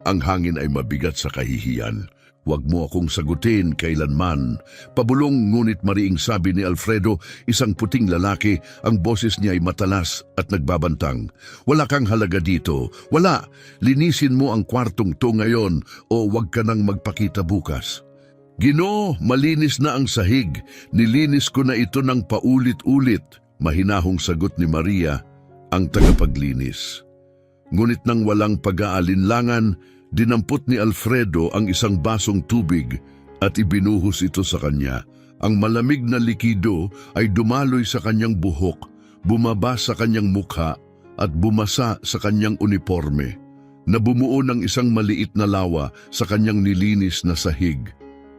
Ang hangin ay mabigat sa kahihiyan. Huwag mo akong sagutin kailanman. Pabulong ngunit mariing sabi ni Alfredo, isang puting lalaki, ang boses niya ay matalas at nagbabantang. Wala kang halaga dito. Wala. Linisin mo ang kwartong to ngayon o huwag ka nang magpakita bukas. Ginoo, malinis na ang sahig. Nilinis ko na ito ng paulit-ulit. Mahinahong sagot ni Maria, ang tagapaglinis. Ngunit nang walang pag-aalinlangan, dinampot ni Alfredo ang isang basong tubig at ibinuhos ito sa kanya. Ang malamig na likido ay dumaloy sa kanyang buhok, bumaba sa kanyang mukha at bumasa sa kanyang uniforme. Nabumuo ng isang maliit na lawa sa kanyang nilinis na sahig.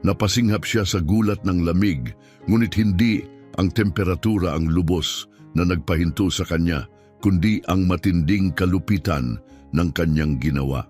Napasinghap siya sa gulat ng lamig, ngunit hindi ang temperatura ang lubos na nagpahinto sa kanya, kundi ang matinding kalupitan ng kanyang ginawa.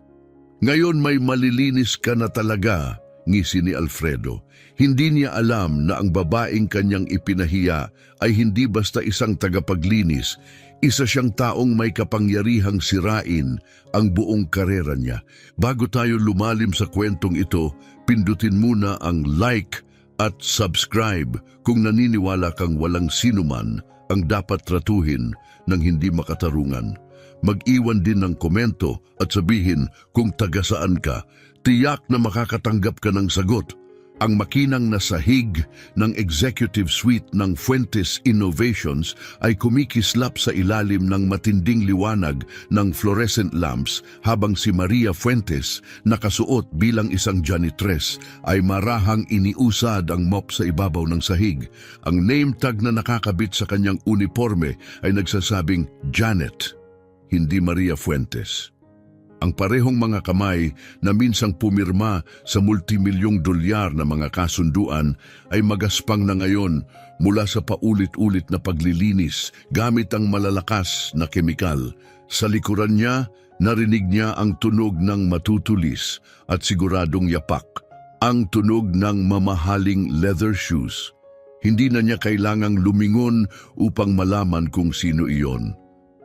Ngayon may malilinis ka na talaga, ngisi ni Alfredo. Hindi niya alam na ang babaeng kanyang ipinahiya ay hindi basta isang tagapaglinis, isa siyang taong may kapangyarihang sirain ang buong karera niya. Bago tayo lumalim sa kwentong ito, pindutin muna ang like at subscribe kung naniniwala kang walang sinuman ang dapat tratuhin ng hindi makatarungan. Mag-iwan din ng komento at sabihin kung taga saan ka. Tiyak na makakatanggap ka ng sagot. Ang makinang na sahig ng executive suite ng Fuentes Innovations ay kumikislap sa ilalim ng matinding liwanag ng fluorescent lamps habang si Maria Fuentes, nakasuot bilang isang janitress, ay marahang iniusad ang mop sa ibabaw ng sahig. Ang name tag na nakakabit sa kanyang uniforme ay nagsasabing Janet, hindi Maria Fuentes. Ang parehong mga kamay na minsang pumirma sa multimilyong dolyar na mga kasunduan ay magaspang na ngayon mula sa paulit-ulit na paglilinis gamit ang malalakas na kemikal. Sa likuran niya, narinig niya ang tunog ng matutulis at siguradong yapak, ang tunog ng mamahaling leather shoes. Hindi na niya kailangang lumingon upang malaman kung sino iyon.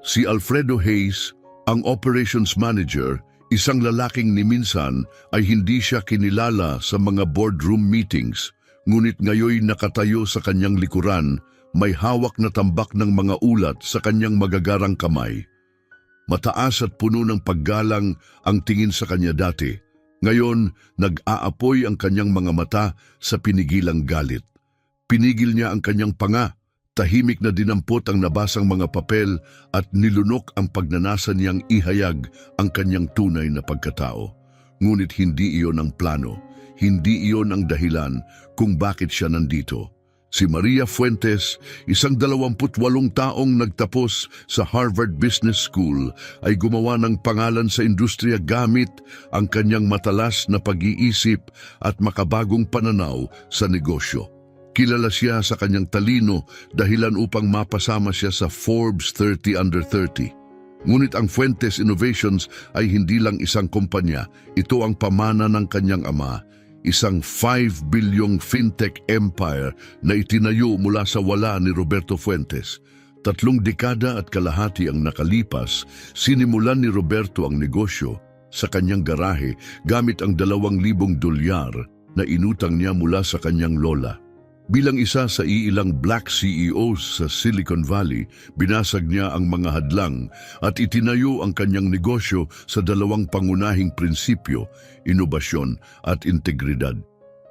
Si Alfredo Hayes, ang operations manager, isang lalaking ni minsan ay hindi siya kinilala sa mga boardroom meetings, ngunit ngayoy nakatayo sa kanyang likuran, may hawak na tambak ng mga ulat sa kanyang magagarang kamay. Mataas at puno ng paggalang ang tingin sa kanya dati. Ngayon, nag-aapoy ang kanyang mga mata sa pinigilang galit. Pinigil niya ang kanyang panga. Tahimik na dinampot ang nabasang mga papel at nilunok ang pagnanasa niyang ihayag ang kanyang tunay na pagkatao. Ngunit hindi iyon ang plano, hindi iyon ang dahilan kung bakit siya nandito. Si Maria Fuentes, isang 28 taong nagtapos sa Harvard Business School, ay gumawa ng pangalan sa industriya gamit ang kanyang matalas na pag-iisip at makabagong pananaw sa negosyo. Kilala siya sa kanyang talino dahilan upang mapasama siya sa Forbes 30 Under 30. Ngunit ang Fuentes Innovations ay hindi lang isang kumpanya, ito ang pamana ng kanyang ama, isang 5 bilyong fintech empire na itinayo mula sa wala ni Roberto Fuentes. 3 dekada at kalahati ang nakalipas, sinimulan ni Roberto ang negosyo sa kanyang garahe gamit ang 2,000 dolyar na inutang niya mula sa kanyang lola. Bilang isa sa iilang black CEOs sa Silicon Valley, binasag niya ang mga hadlang at itinayo ang kanyang negosyo sa 2 pangunahing prinsipyo, inobasyon at integridad.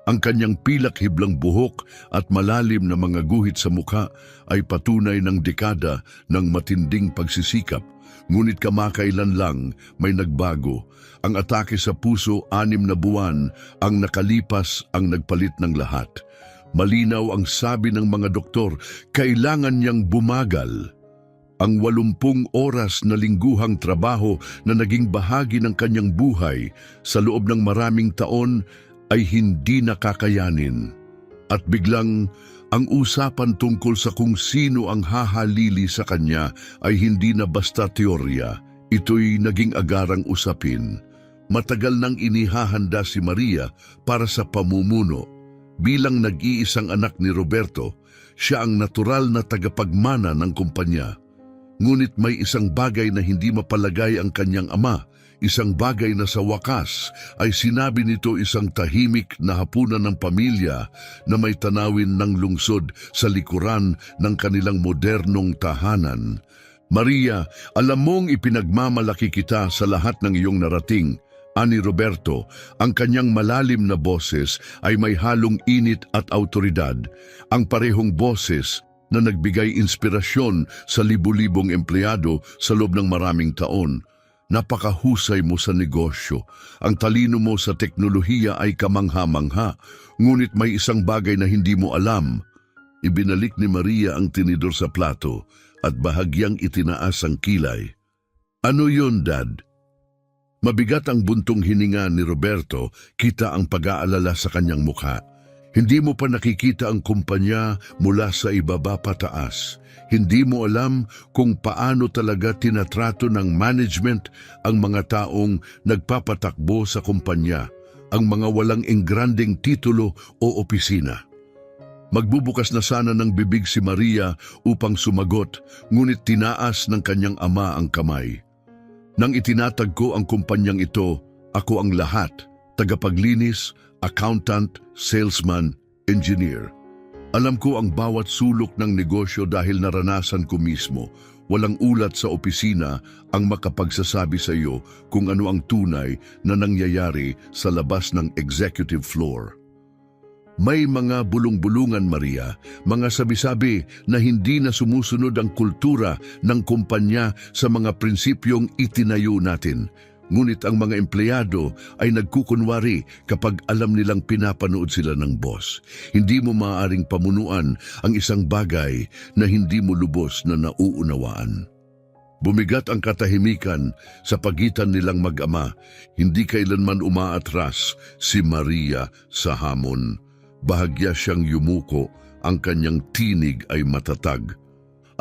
Ang kanyang pilak-hiblang buhok at malalim na mga guhit sa mukha ay patunay ng dekada ng matinding pagsisikap. Ngunit kamakailan lang may nagbago. Ang atake sa puso 6 na buwan ang nakalipas ang nagpalit ng lahat. Malinaw ang sabi ng mga doktor, kailangan niyang bumagal. Ang 80 oras na lingguhang trabaho na naging bahagi ng kanyang buhay sa loob ng maraming taon ay hindi nakakayanin. At biglang, ang usapan tungkol sa kung sino ang hahalili sa kanya ay hindi na basta teorya. Ito'y naging agarang usapin. Matagal nang inihahanda si Maria para sa pamumuno. Bilang nag-iisang anak ni Roberto, siya ang natural na tagapagmana ng kumpanya. Ngunit may isang bagay na hindi mapalagay ang kanyang ama, Isang bagay na sa wakas ay sinabi nito isang tahimik na hapunan ng pamilya na may tanawin ng lungsod sa likuran ng kanilang modernong tahanan. Maria, alam mong ipinagmamalaki kita sa lahat ng iyong narating. Ani Roberto, ang kanyang malalim na boses ay may halong init at autoridad. Ang parehong boses na nagbigay inspirasyon sa libu-libong empleyado sa loob ng maraming taon. Napakahusay mo sa negosyo. Ang talino mo sa teknolohiya ay kamangha-mangha, ngunit may isang bagay na hindi mo alam. Ibinalik ni Maria ang tinidor sa plato at bahagyang itinaas ang kilay. Ano yun, Dad? Mabigat ang buntong hininga ni Roberto, kita ang pag-aalala sa kanyang mukha. Hindi mo pa nakikita ang kumpanya mula sa ibaba pataas. Hindi mo alam kung paano talaga tinatrato ng management ang mga taong nagpapatakbo sa kumpanya, ang mga walang engranding titulo o opisina. Magbubukas na sana ng bibig si Maria upang sumagot, ngunit tinaas ng kanyang ama ang kamay. Nang itinatag ko ang kumpanyang ito, ako ang lahat, tagapaglinis, accountant, salesman, engineer. Alam ko ang bawat sulok ng negosyo dahil naranasan ko mismo. Walang ulat sa opisina ang makapagsasabi sa iyo kung ano ang tunay na nangyayari sa labas ng executive floor. May mga bulong-bulungan, Maria, mga sabi-sabi na hindi na sumusunod ang kultura ng kumpanya sa mga prinsipyong itinayo natin. Ngunit ang mga empleyado ay nagkukunwari kapag alam nilang pinapanood sila ng boss. Hindi mo maaaring pamunuan ang isang bagay na hindi mo lubos na nauunawaan. Bumigat ang katahimikan sa pagitan nilang mag-ama. Hindi kailanman umaatras si Maria sa hamon. Bahagya siyang yumuko, ang kanyang tinig ay matatag.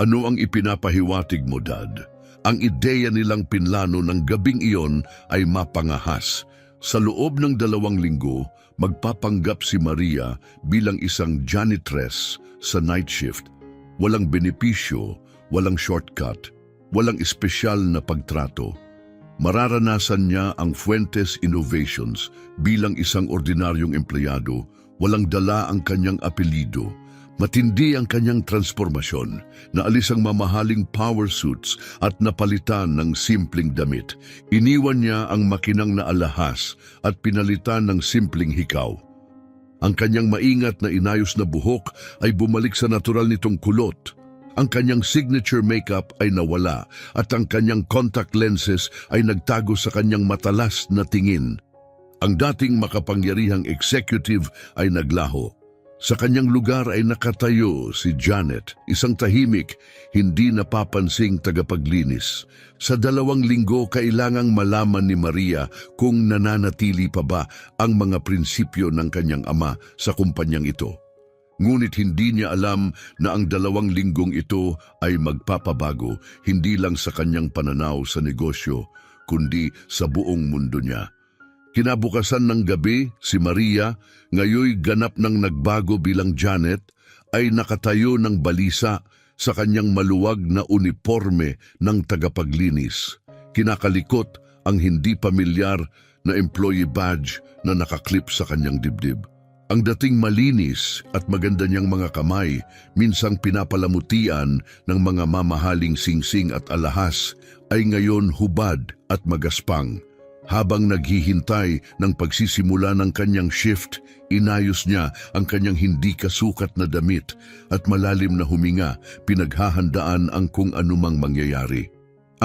Ano ang ipinapahiwatig mo, Dad? Ang ideya nilang pinlano ng gabing iyon ay mapangahas. Sa loob ng 2 linggo, magpapanggap si Maria bilang isang janitress sa night shift. Walang benepisyo, walang shortcut, walang espesyal na pagtrato. Mararanasan niya ang Fuentes Innovations bilang isang ordinaryong empleyado. Walang dala ang kanyang apelido. Matindi ang kanyang transformasyon. Naalis ang mamahaling power suits at napalitan ng simpleng damit. Iniwan niya ang makinang na alahas at pinalitan ng simpleng hikaw. Ang kanyang maingat na inayos na buhok ay bumalik sa natural nitong kulot. Ang kanyang signature makeup ay nawala at ang kanyang contact lenses ay nagtago sa kanyang matalas na tingin. Ang dating makapangyarihang executive ay naglaho. Sa kanyang lugar ay nakatayo si Janet, isang tahimik, hindi napapansing tagapaglinis. Sa 2 linggo, kailangang malaman ni Maria kung nananatili pa ba ang mga prinsipyo ng kanyang ama sa kumpanyang ito. Ngunit hindi niya alam na ang 2 linggong ito ay magpapabago, hindi lang sa kanyang pananaw sa negosyo, kundi sa buong mundo niya. Kinabukasan ng gabi, si Maria, ngayoy ganap ng nagbago bilang Janet, ay nakatayo ng balisa sa kanyang maluwag na uniforme ng tagapaglinis. Kinakalikot ang hindi pamilyar na employee badge na nakaklip sa kanyang dibdib. Ang dating malinis at maganda niyang mga kamay, minsang pinapalamutian ng mga mamahaling singsing at alahas, ay ngayon hubad at magaspang. Habang naghihintay ng pagsisimula ng kanyang shift, inayos niya ang kanyang hindi kasukat na damit at malalim na huminga, pinaghahandaan ang kung anumang mangyayari.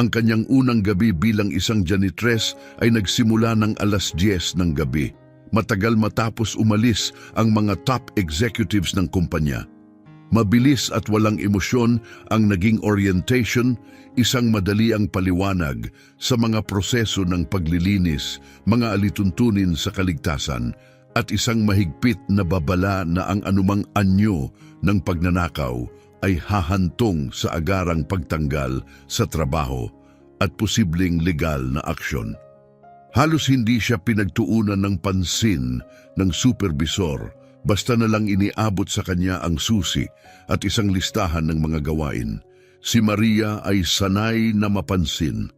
Ang kanyang unang gabi bilang isang janitress ay nagsimula ng 10:00 ng gabi. Matagal matapos umalis ang mga top executives ng kumpanya. Mabilis at walang emosyon ang naging orientation, isang madali ang paliwanag sa mga proseso ng paglilinis, mga alituntunin sa kaligtasan, at isang mahigpit na babala na ang anumang anyo ng pagnanakaw ay hahantong sa agarang pagtanggal sa trabaho at posibleng legal na aksyon. Halos hindi siya pinagtuunan ng pansin ng supervisor, basta na lang iniabot sa kanya ang susi at isang listahan ng mga gawain. Si Maria ay sanay na mapansin.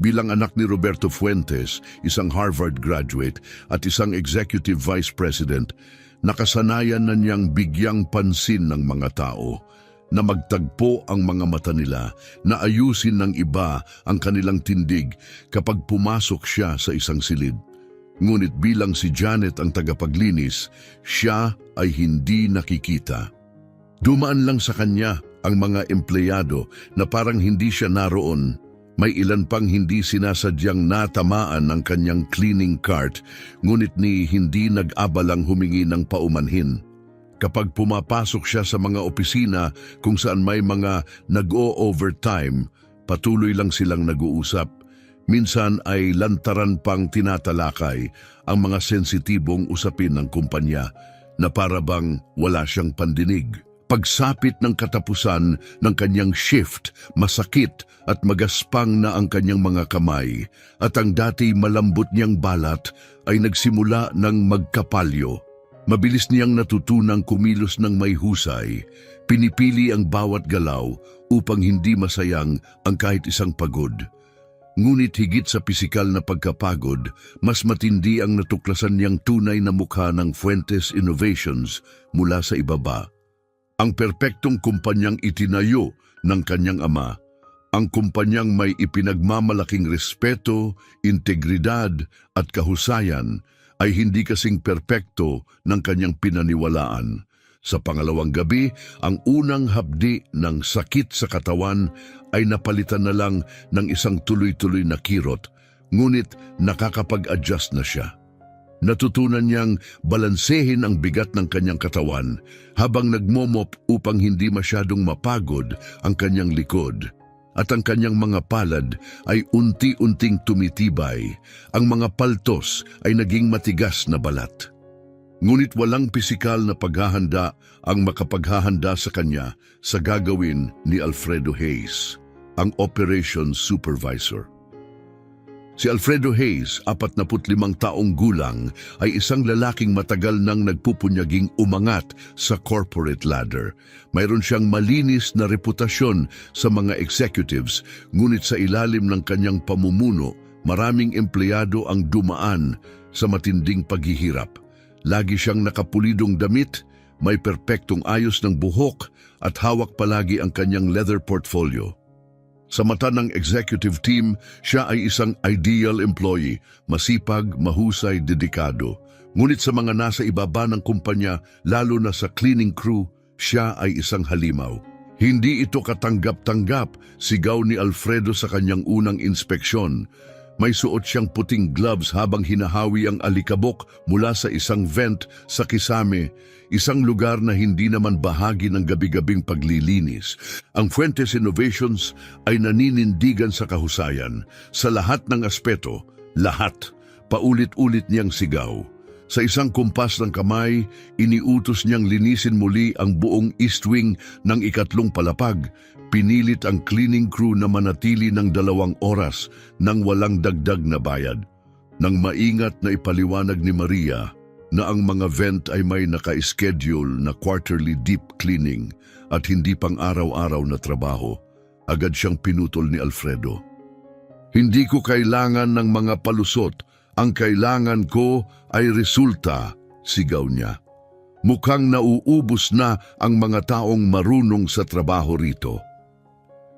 Bilang anak ni Roberto Fuentes, isang Harvard graduate at isang executive vice president, nakasanayan na niyang bigyang pansin ng mga tao, na magtagpo ang mga mata nila, na ayusin ng iba ang kanilang tindig kapag pumasok siya sa isang silid. Ngunit bilang si Janet ang tagapaglinis, siya ay hindi nakikita. Dumaan lang sa kanya ang mga empleyado na parang hindi siya naroon. May ilan pang hindi sinasadyang natamaan ng kanyang cleaning cart, ngunit ni hindi nag-abalang humingi ng paumanhin. Kapag pumapasok siya sa mga opisina kung saan may mga nag-o-overtime, patuloy lang silang nag-uusap. Minsan ay lantaran pang tinatalakay ang mga sensitibong usapin ng kumpanya na para bang wala siyang pandinig. Pagsapit ng katapusan ng kanyang shift, masakit at magaspang na ang kanyang mga kamay at ang dati malambot niyang balat ay nagsimula ng magkapalyo. Mabilis niyang natutunang kumilos ng may husay, pinipili ang bawat galaw upang hindi masayang ang kahit isang pagod. Ngunit higit sa pisikal na pagkapagod, mas matindi ang natuklasan niyang tunay na mukha ng Fuentes Innovations mula sa ibaba. Ang perpektong kumpanyang itinayo ng kanyang ama, ang kumpanyang may ipinagmamalaking respeto, integridad at kahusayan ay hindi kasing perpekto ng kanyang pinaniwalaan. Sa pangalawang gabi, ang unang hapdi ng sakit sa katawan ay napalitan na lang ng isang tuloy-tuloy na kirot, ngunit nakakapag-adjust na siya. Natutunan niyang balansehin ang bigat ng kanyang katawan habang nagmomop upang hindi masyadong mapagod ang kanyang likod. At ang kanyang mga palad ay unti-unting tumitibay, ang mga paltos ay naging matigas na balat. Ngunit walang pisikal na paghahanda ang makapaghahanda sa kanya sa gagawin ni Alfredo Hayes, ang operations supervisor. Si Alfredo Hayes, 45 taong gulang, ay isang lalaking matagal nang nagpupunyaging umangat sa corporate ladder. Mayroon siyang malinis na reputasyon sa mga executives, ngunit sa ilalim ng kanyang pamumuno, maraming empleyado ang dumaan sa matinding paghihirap. Lagi siyang nakapulidong damit, may perpektong ayos ng buhok at hawak palagi ang kanyang leather portfolio. Sa mata ng executive team, siya ay isang ideal employee, masipag, mahusay, dedikado. Ngunit sa mga nasa ibaba ng kumpanya, lalo na sa cleaning crew, siya ay isang halimaw. Hindi ito katanggap-tanggap, sigaw ni Alfredo sa kanyang unang inspeksyon. May suot siyang puting gloves habang hinahawi ang alikabok mula sa isang vent sa kisame, isang lugar na hindi naman bahagi ng gabi-gabing paglilinis. Ang Fuentes Innovations ay naninindigan sa kahusayan. Sa lahat ng aspeto, lahat, paulit-ulit niyang sigaw. Sa isang kumpas ng kamay, iniutos niyang linisin muli ang buong east wing ng ikatlong palapag. Pinilit ang cleaning crew na manatili ng 2 oras nang walang dagdag na bayad. Nang maingat na ipaliwanag ni Maria na ang mga vent ay may naka-schedule na quarterly deep cleaning at hindi pang araw-araw na trabaho, agad siyang pinutol ni Alfredo. Hindi ko kailangan ng mga palusot, ang kailangan ko ay resulta, sigaw niya. Mukhang nauubos na ang mga taong marunong sa trabaho rito.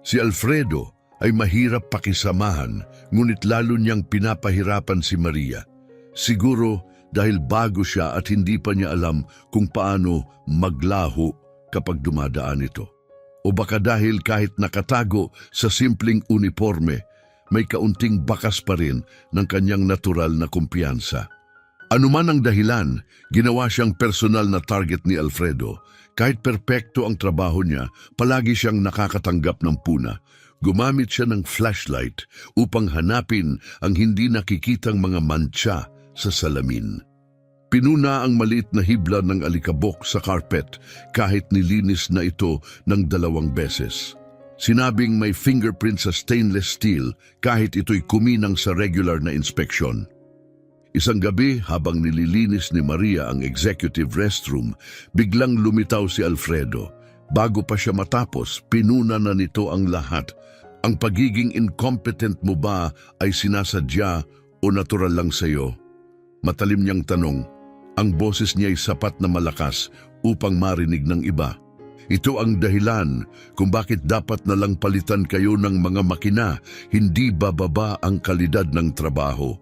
Si Alfredo ay mahirap pakisamahan, ngunit lalo niyang pinapahirapan si Maria. Siguro dahil bago siya at hindi pa niya alam kung paano maglaho kapag dumadaan ito. O baka dahil kahit nakatago sa simpleng uniforme, may kaunting bakas pa rin ng kanyang natural na kumpiyansa. Anuman ang dahilan, ginawa siyang personal na target ni Alfredo. Kahit perpekto ang trabaho niya, palagi siyang nakakatanggap ng puna. Gumamit siya ng flashlight upang hanapin ang hindi nakikitang mga mantsa sa salamin. Pinuna ang maliit na hibla ng alikabok sa carpet kahit nilinis na ito ng 2 beses. Sinabing may fingerprint sa stainless steel kahit ito'y kuminang sa regular na inspeksyon. Isang gabi habang nililinis ni Maria ang executive restroom, biglang lumitaw si Alfredo. Bago pa siya matapos, pinuna na nito ang lahat. Ang pagiging incompetent mo ba ay sinasadya o natural lang sa'yo? Matalim niyang tanong. Ang boses niya ay sapat na malakas upang marinig ng iba. Ito ang dahilan kung bakit dapat na lang palitan kayo ng mga makina, hindi bababa ang kalidad ng trabaho.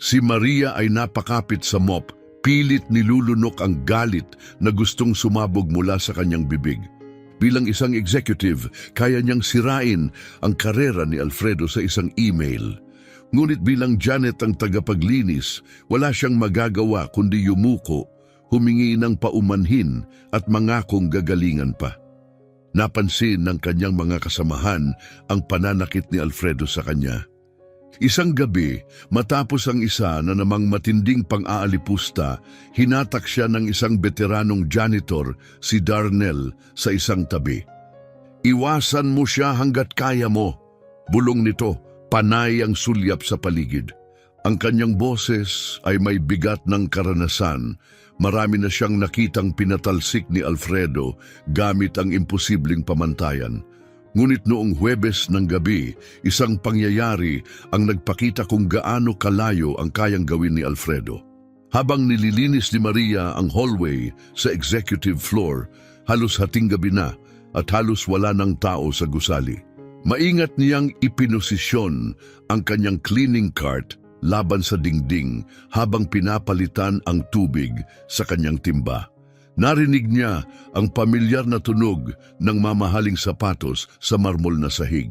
Si Maria ay napakapit sa mop, pilit nilulunok ang galit na gustong sumabog mula sa kanyang bibig. Bilang isang executive, kaya niyang sirain ang karera ni Alfredo sa isang email. Ngunit bilang Janet ang tagapaglinis, wala siyang magagawa kundi yumuko, humingi ng paumanhin at mangakong gagalingan pa. Napansin ng kanyang mga kasamahan ang pananakit ni Alfredo sa kanya. Isang gabi, matapos ang isa na namang matinding pang-aalipusta, hinatak siya ng isang veteranong janitor, si Darnell, sa isang tabi. "Iwasan mo siya hanggat kaya mo," bulong nito, panay ang sulyap sa paligid. Ang kanyang boses ay may bigat ng karanasan. Marami na siyang nakitang pinatalsik ni Alfredo gamit ang imposibleng pamantayan. Ngunit noong Huwebes ng gabi, isang pangyayari ang nagpakita kung gaano kalayo ang kayang gawin ni Alfredo. Habang nililinis ni Maria ang hallway sa executive floor, halos hating gabi na at halos wala ng tao sa gusali. Maingat niyang ipinosisyon ang kanyang cleaning cart laban sa dingding habang pinapalitan ang tubig sa kanyang timba. Narinig niya ang pamilyar na tunog ng mamahaling sapatos sa marmol na sahig.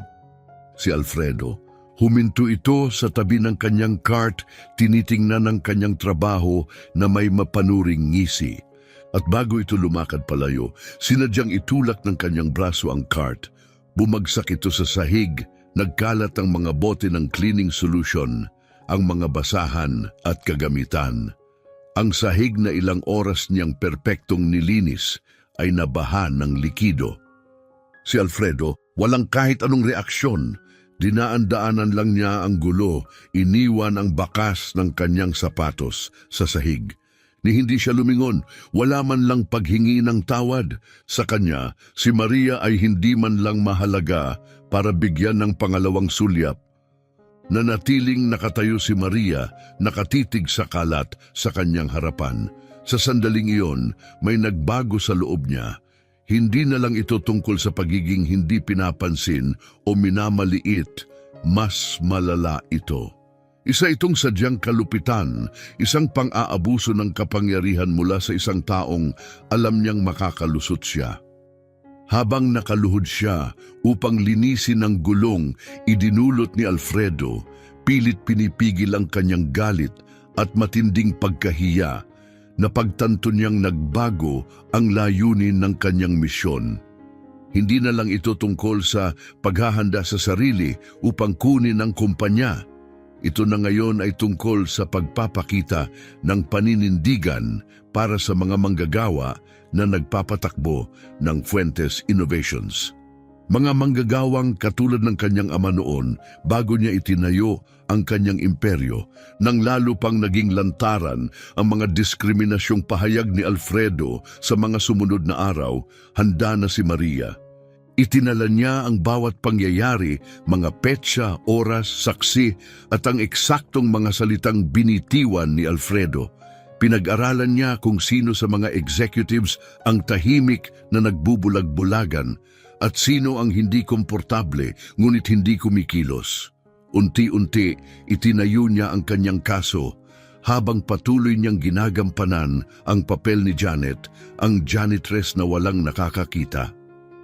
Si Alfredo, huminto ito sa tabi ng kanyang cart, tinitingnan ang kanyang trabaho na may mapanuring ngisi. At bago ito lumakad palayo, sinadyang itulak ng kanyang braso ang cart. Bumagsak ito sa sahig, nagkalat ang mga bote ng cleaning solution, ang mga basahan at kagamitan. Ang sahig na ilang oras niyang perpektong nilinis ay nabahan ng likido. Si Alfredo, walang kahit anong reaksyon. Dinaan-daanan lang niya ang gulo, iniwan ang bakas ng kanyang sapatos sa sahig. Ni hindi siya lumingon, wala man lang paghingi ng tawad. Sa kanya, si Maria ay hindi man lang mahalaga para bigyan ng pangalawang sulyap. Nanatiling nakatayo si Maria, nakatitig sa kalat sa kanyang harapan. Sa sandaling iyon, may nagbago sa loob niya. Hindi na lang ito tungkol sa pagiging hindi pinapansin o minamaliit, mas malala ito. Isa itong sadyang kalupitan, isang pang-aabuso ng kapangyarihan mula sa isang taong alam niyang makakalusot siya. Habang nakaluhod siya upang linisin ang gulong, idinulot ni Alfredo, pilit pinipigil ang kanyang galit at matinding pagkahiya. Napagtanto niyang nagbago ang layunin ng kanyang misyon. Hindi na lang ito tungkol sa paghahanda sa sarili upang kunin ang kumpanya. Ito na ngayon ay tungkol sa pagpapakita ng paninindigan para sa mga manggagawa na nagpapatakbo ng Fuentes Innovations. Mga manggagawang katulad ng kanyang ama noon bago niya itinayo ang kanyang imperyo, nang lalo pang naging lantaran ang mga diskriminasyong pahayag ni Alfredo sa mga sumunod na araw, handa na si Maria. Itinala niya ang bawat pangyayari, mga petsa, oras, saksi at ang eksaktong mga salitang binitiwan ni Alfredo. Pinag-aralan niya kung sino sa mga executives ang tahimik na nagbubulag-bulagan at sino ang hindi komportable ngunit hindi kumikilos. Unti-unti, itinayo niya ang kanyang kaso habang patuloy niyang ginagampanan ang papel ni Janet, ang janitress na walang nakakakita.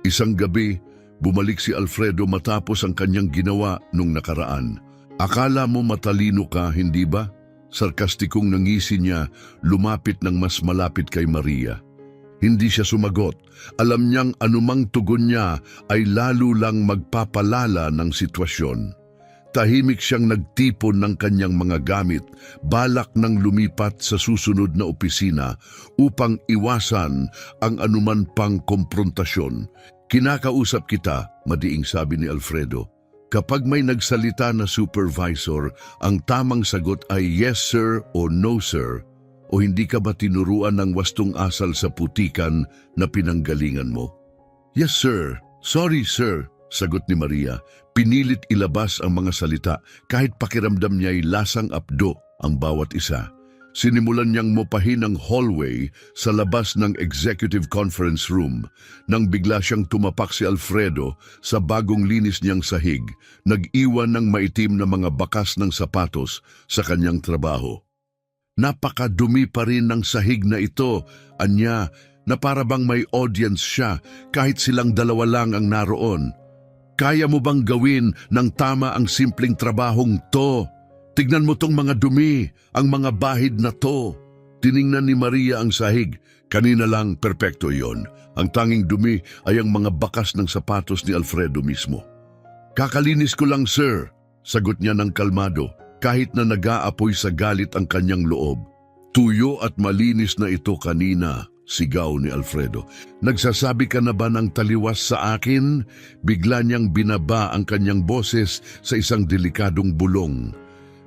Isang gabi, bumalik si Alfredo matapos ang kanyang ginawa nung nakaraan. "Akala mo matalino ka, hindi ba?" Sarkastikong nangisi niya, lumapit ng mas malapit kay Maria. Hindi siya sumagot. Alam niyang anumang tugon niya ay lalo lang magpapalala ng sitwasyon. Tahimik siyang nagtipon ng kanyang mga gamit, balak ng lumipat sa susunod na opisina upang iwasan ang anuman pang komprontasyon. "Kinakausap kita," madiing sabi ni Alfredo. Kapag may nagsalita na supervisor, ang tamang sagot ay yes sir o no sir. O hindi ka ba tinuruan ng wastong asal sa putikan na pinanggalingan mo? "Yes sir, sorry sir," sagot ni Maria. Pinilit ilabas ang mga salita kahit pakiramdam niya'y lasang apdo ang bawat isa. Sinimulan niyang mopahin ang hallway sa labas ng executive conference room nang bigla siyang tumapak si Alfredo sa bagong linis niyang sahig, nag-iwan ng maitim na mga bakas ng sapatos sa kanyang trabaho. Napakadumi pa rin ng sahig na ito, anya, na para bang may audience siya kahit silang dalawa lang ang naroon. Kaya mo bang gawin ng tama ang simpleng trabahong to? Tignan mo tong mga dumi, ang mga bahid na to. Tiningnan ni Maria ang sahig. Kanina lang, perpekto yon. Ang tanging dumi ay ang mga bakas ng sapatos ni Alfredo mismo. Kakalinis ko lang, sir, sagot niya ng kalmado, kahit na nag-aapoy sa galit ang kanyang loob. Tuyo at malinis na ito kanina, sigaw ni Alfredo. Nagsasabi ka na ba ng taliwas sa akin? Bigla niyang binaba ang kanyang boses sa isang delikadong bulong.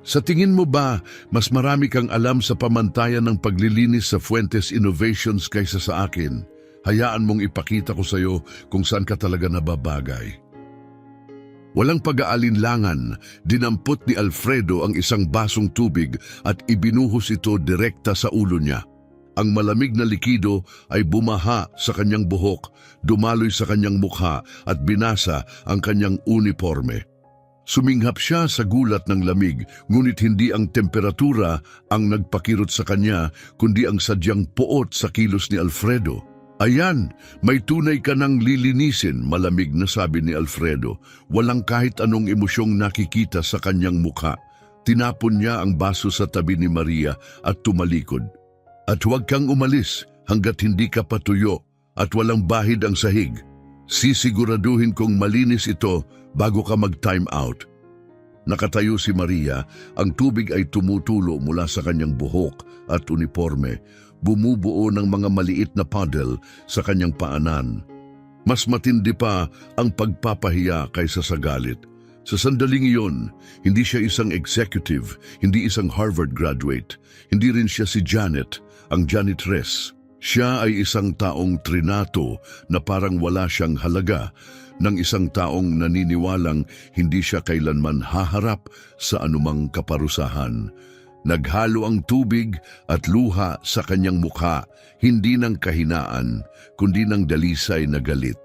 Sa tingin mo ba, mas marami kang alam sa pamantayan ng paglilinis sa Fuentes Innovations kaysa sa akin? Hayaan mong ipakita ko sa iyo kung saan ka talaga nababagay. Walang pag-aalinlangan, dinampot ni Alfredo ang isang basong tubig at ibinuhos ito direkta sa ulo niya. Ang malamig na likido ay bumaha sa kanyang buhok, dumaloy sa kanyang mukha at binasa ang kanyang uniforme. Suminghap siya sa gulat ng lamig, ngunit hindi ang temperatura ang nagpakirot sa kanya, kundi ang sadyang poot sa kilos ni Alfredo. Ayan, may tunay ka nang lilinisin, malamig na sabi ni Alfredo. Walang kahit anong emosyong nakikita sa kanyang mukha. Tinapon niya ang baso sa tabi ni Maria at tumalikod. At huwag kang umalis hanggat hindi ka patuyo at walang bahid ang sahig. Sisiguraduhin kong malinis ito bago ka mag-time out. Nakatayo si Maria, ang tubig ay tumutulo mula sa kanyang buhok at uniforme, bumubuo ng mga maliit na puddle sa kanyang paanan. Mas matindi pa ang pagpapahiya kaysa sa galit. Sa sandaling iyon, hindi siya isang executive, hindi isang Harvard graduate, hindi rin siya si Janet, ang janitress. Siya ay isang taong trinato na parang wala siyang halaga, ng isang taong naniniwalang hindi siya kailanman haharap sa anumang kaparusahan. Naghalo ang tubig at luha sa kanyang mukha, hindi ng kahinaan, kundi ng dalisay na galit.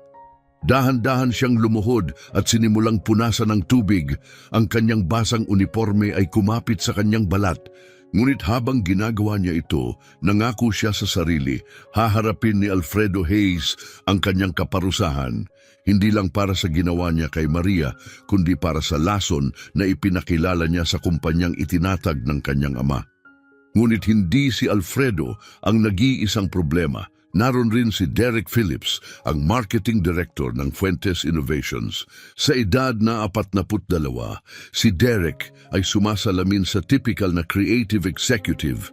Dahan-dahan siyang lumuhod at sinimulang punasan ng tubig. Ang kanyang basang uniforme ay kumapit sa kanyang balat. Ngunit habang ginagawa niya ito, nangako siya sa sarili, haharapin ni Alfredo Hayes ang kanyang kaparusahan, hindi lang para sa ginawa niya kay Maria, kundi para sa lason na ipinakilala niya sa kumpanyang itinatag ng kanyang ama. Ngunit hindi si Alfredo ang nag-iisang problema. Naroon rin si Derek Phillips, ang marketing director ng Fuentes Innovations. Sa edad na 42, si Derek ay sumasalamin sa typical na creative executive.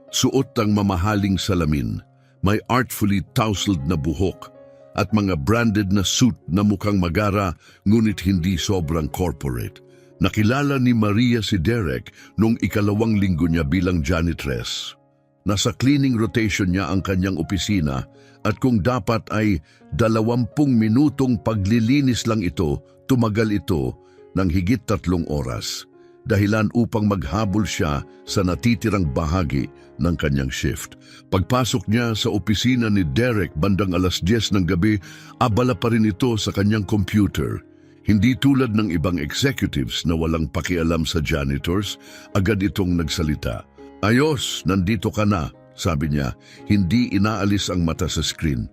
Suot ang mamahaling salamin, may artfully tousled na buhok, at mga branded na suit na mukhang magara ngunit hindi sobrang corporate. Nakilala ni Maria si Derek noong 2 linggo niya bilang janitress. Nasa cleaning rotation niya ang kanyang opisina at kung dapat ay 20 minutong paglilinis lang ito, tumagal ito ng higit 3 oras. Dahilan upang maghabol siya sa natitirang bahagi ng kanyang shift. Pagpasok niya sa opisina ni Derek bandang 10:00 ng gabi, abala pa rin ito sa kanyang computer. Hindi tulad ng ibang executives na walang pakialam sa janitors, agad itong nagsalita. Ayos, nandito ka na, sabi niya, hindi inaalis ang mata sa screen.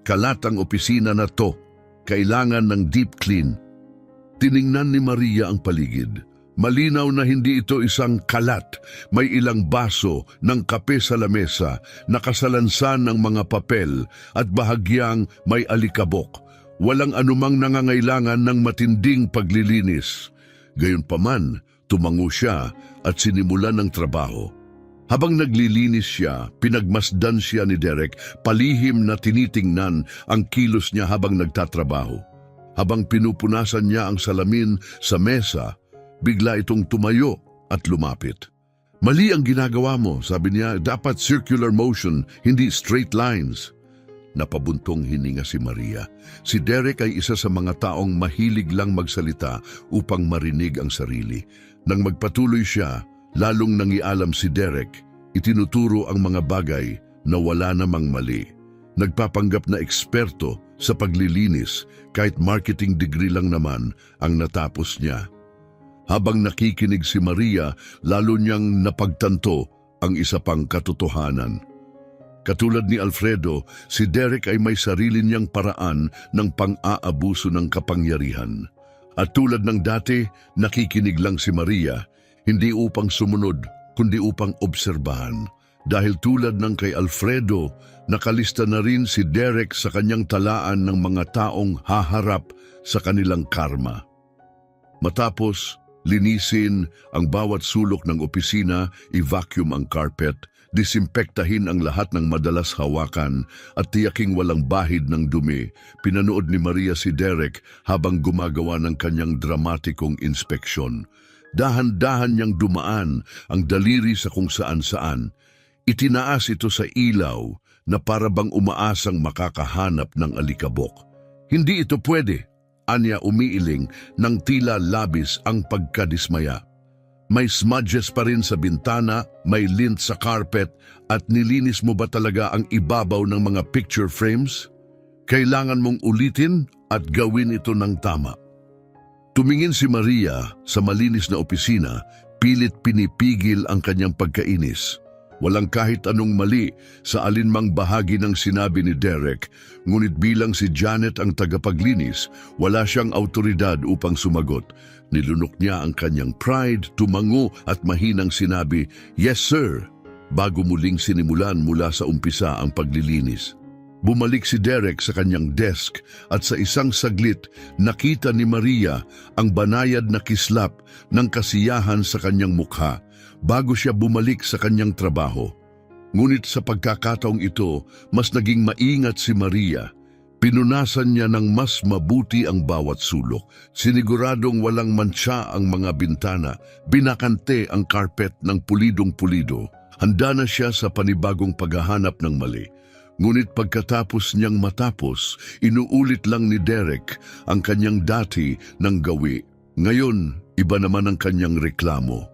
Kalat ang opisina na to, kailangan ng deep clean. Tiningnan ni Maria ang paligid. Malinaw na hindi ito isang kalat, may ilang baso ng kape sa lamesa, nakasalansan ng mga papel at bahagyang may alikabok. Walang anumang nangangailangan ng matinding paglilinis. Gayunpaman, tumango siya at sinimulan ng trabaho. Habang naglilinis siya, pinagmasdan siya ni Derek, palihim na tinitingnan ang kilos niya habang nagtatrabaho. Habang pinupunasan niya ang salamin sa mesa, bigla itong tumayo at lumapit. Mali ang ginagawa mo, sabi niya, dapat circular motion, hindi straight lines. Napabuntong hininga si Maria. Si Derek ay isa sa mga taong mahilig lang magsalita upang marinig ang sarili. Nang magpatuloy siya, lalong nangialam si Derek, itinuturo ang mga bagay na wala namang mali. Nagpapanggap na eksperto sa paglilinis kahit marketing degree lang naman ang natapos niya. Habang nakikinig si Maria, lalo niyang napagtanto ang isa pang katotohanan. Katulad ni Alfredo, si Derek ay may sarili niyang paraan ng pang-aabuso ng kapangyarihan. At tulad ng dati, nakikinig lang si Maria, hindi upang sumunod, kundi upang obserbahan. Dahil tulad ng kay Alfredo, nakalista na rin si Derek sa kanyang talaan ng mga taong haharap sa kanilang karma. Matapos, linisin ang bawat sulok ng opisina, i-vacuum ang carpet, disimpektahin ang lahat ng madalas hawakan at tiyaking walang bahid ng dumi. Pinanood ni Maria si Derek habang gumagawa ng kanyang dramatikong inspeksyon. Dahan-dahan niyang dumaan ang daliri sa kung saan-saan. Itinaas ito sa ilaw na para bang umaasang makakahanap ng alikabok. Hindi ito pwede, anya umiiling ng tila labis ang pagkadismaya. May smudges pa rin sa bintana, may lint sa carpet, at nilinis mo ba talaga ang ibabaw ng mga picture frames? Kailangan mong ulitin at gawin ito ng tama. Tumingin si Maria sa malinis na opisina, pilit pinipigil ang kanyang pagkainis. Walang kahit anong mali sa alinmang bahagi ng sinabi ni Derek, ngunit bilang si Janet ang tagapaglinis, wala siyang autoridad upang sumagot. Nilunok niya ang kanyang pride, tumango at mahinang sinabi, "Yes sir," bago muling sinimulan mula sa umpisa ang paglilinis. Bumalik si Derek sa kanyang desk at sa isang saglit nakita ni Maria ang banayad na kislap ng kasiyahan sa kanyang mukha bago siya bumalik sa kanyang trabaho. Ngunit sa pagkakataong ito, mas naging maingat si Maria. Pinunasan niya ng mas mabuti ang bawat sulok. Siniguradong walang mantsa ang mga bintana. Binakante ang carpet ng pulidong-pulido. Handa na siya sa panibagong paghahanap ng mali. Ngunit pagkatapos niyang matapos, inuulit lang ni Derek ang kanyang dati ng gawi. Ngayon, iba naman ang kanyang reklamo.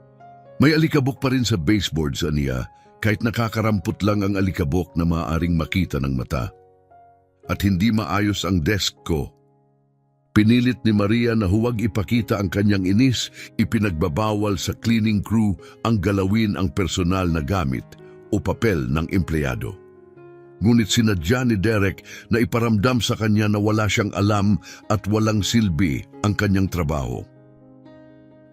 May alikabok pa rin sa baseboards, aniya, kahit nakakarampot lang ang alikabok na maaaring makita ng mata. At hindi maayos ang desk ko. Pinilit ni Maria na huwag ipakita ang kanyang inis, ipinagbabawal sa cleaning crew ang galawin ang personal na gamit o papel ng empleyado. Ngunit sinadya ni Derek na iparamdam sa kanya na wala siyang alam at walang silbi ang kanyang trabaho.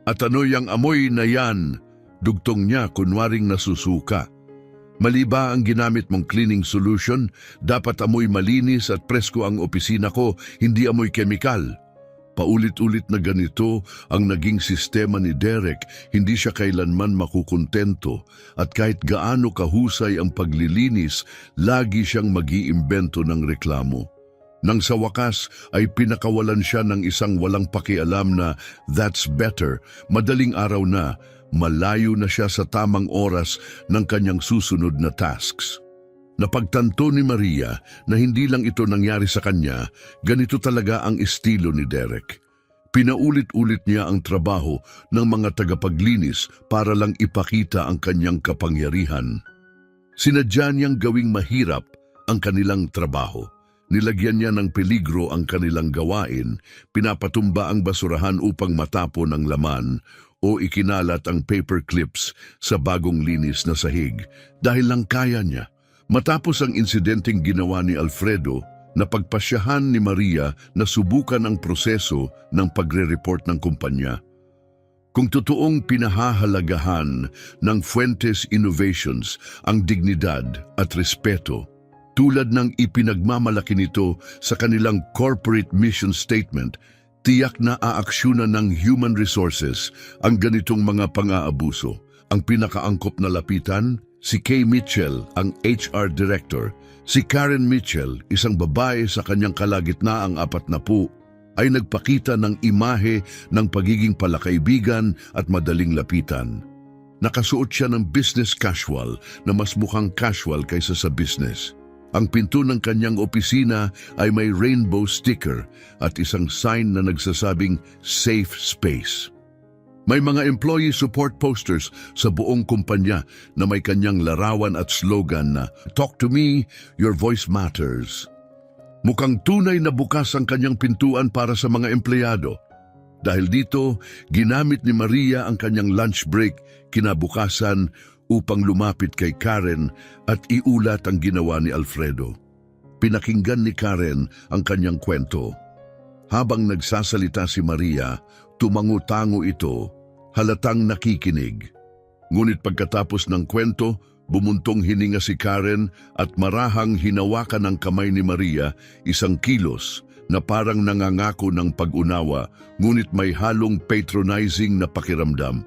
"At ano yang amoy na yan?" Dugtong niya kunwaring nasusuka. "Mali ba ang ginamit mong cleaning solution? Dapat amoy malinis at presko ang opisina ko, hindi amoy kemikal." Paulit-ulit na ganito ang naging sistema ni Derek, hindi siya kailanman makukontento at kahit gaano kahusay ang paglilinis, lagi siyang mag-iimbento ng reklamo. Nang sa wakas ay pinakawalan siya ng isang walang pakialam na "that's better", madaling araw na, malayo na siya sa tamang oras ng kanyang susunod na tasks. Napagtanto ni Maria na hindi lang ito nangyari sa kanya, ganito talaga ang estilo ni Derek. Pinaulit-ulit niya ang trabaho ng mga tagapaglinis para lang ipakita ang kanyang kapangyarihan. Sinadya niyang gawing mahirap ang kanilang trabaho. Nilagyan niya ng peligro ang kanilang gawain, pinapatumba ang basurahan upang matapon ang laman, o ikinalat ang paper clips sa bagong linis na sahig dahil lang kaya niya. Matapos ang insidenteng ginawa ni Alfredo, napagpasyahan ni Maria na subukan ang proseso ng pagre-report ng kumpanya. Kung totoong pinahahalagahan ng Fuentes Innovations ang dignidad at respeto, tulad ng ipinagmamalaki nito sa kanilang corporate mission statement, tiyak na aaksyonan ng human resources ang ganitong mga pang-aabuso. Ang pinakaangkop na lapitan, si Kay Mitchell, ang HR Director. Si Karen Mitchell, isang babae sa kanyang kalagitnaang 40, ay nagpakita ng imahe ng pagiging palakaibigan at madaling lapitan. Nakasuot siya ng business casual na mas mukhang casual kaysa sa business. Ang pinto ng kanyang opisina ay may rainbow sticker at isang sign na nagsasabing safe space. May mga employee support posters sa buong kumpanya na may kanyang larawan at slogan na "Talk to me, your voice matters." Mukhang tunay na bukas ang kanyang pintuan para sa mga empleyado. Dahil dito, ginamit ni Maria ang kanyang lunch break kinabukasan upang lumapit kay Karen at iulat ang ginawa ni Alfredo. Pinakinggan ni Karen ang kanyang kwento. Habang nagsasalita si Maria, tumango-tango ito, halatang nakikinig. Ngunit pagkatapos ng kwento, bumuntong hininga si Karen at marahang hinawakan ng kamay ni Maria isang kilos na parang nangangako ng pag-unawa, ngunit may halong patronizing na pakiramdam.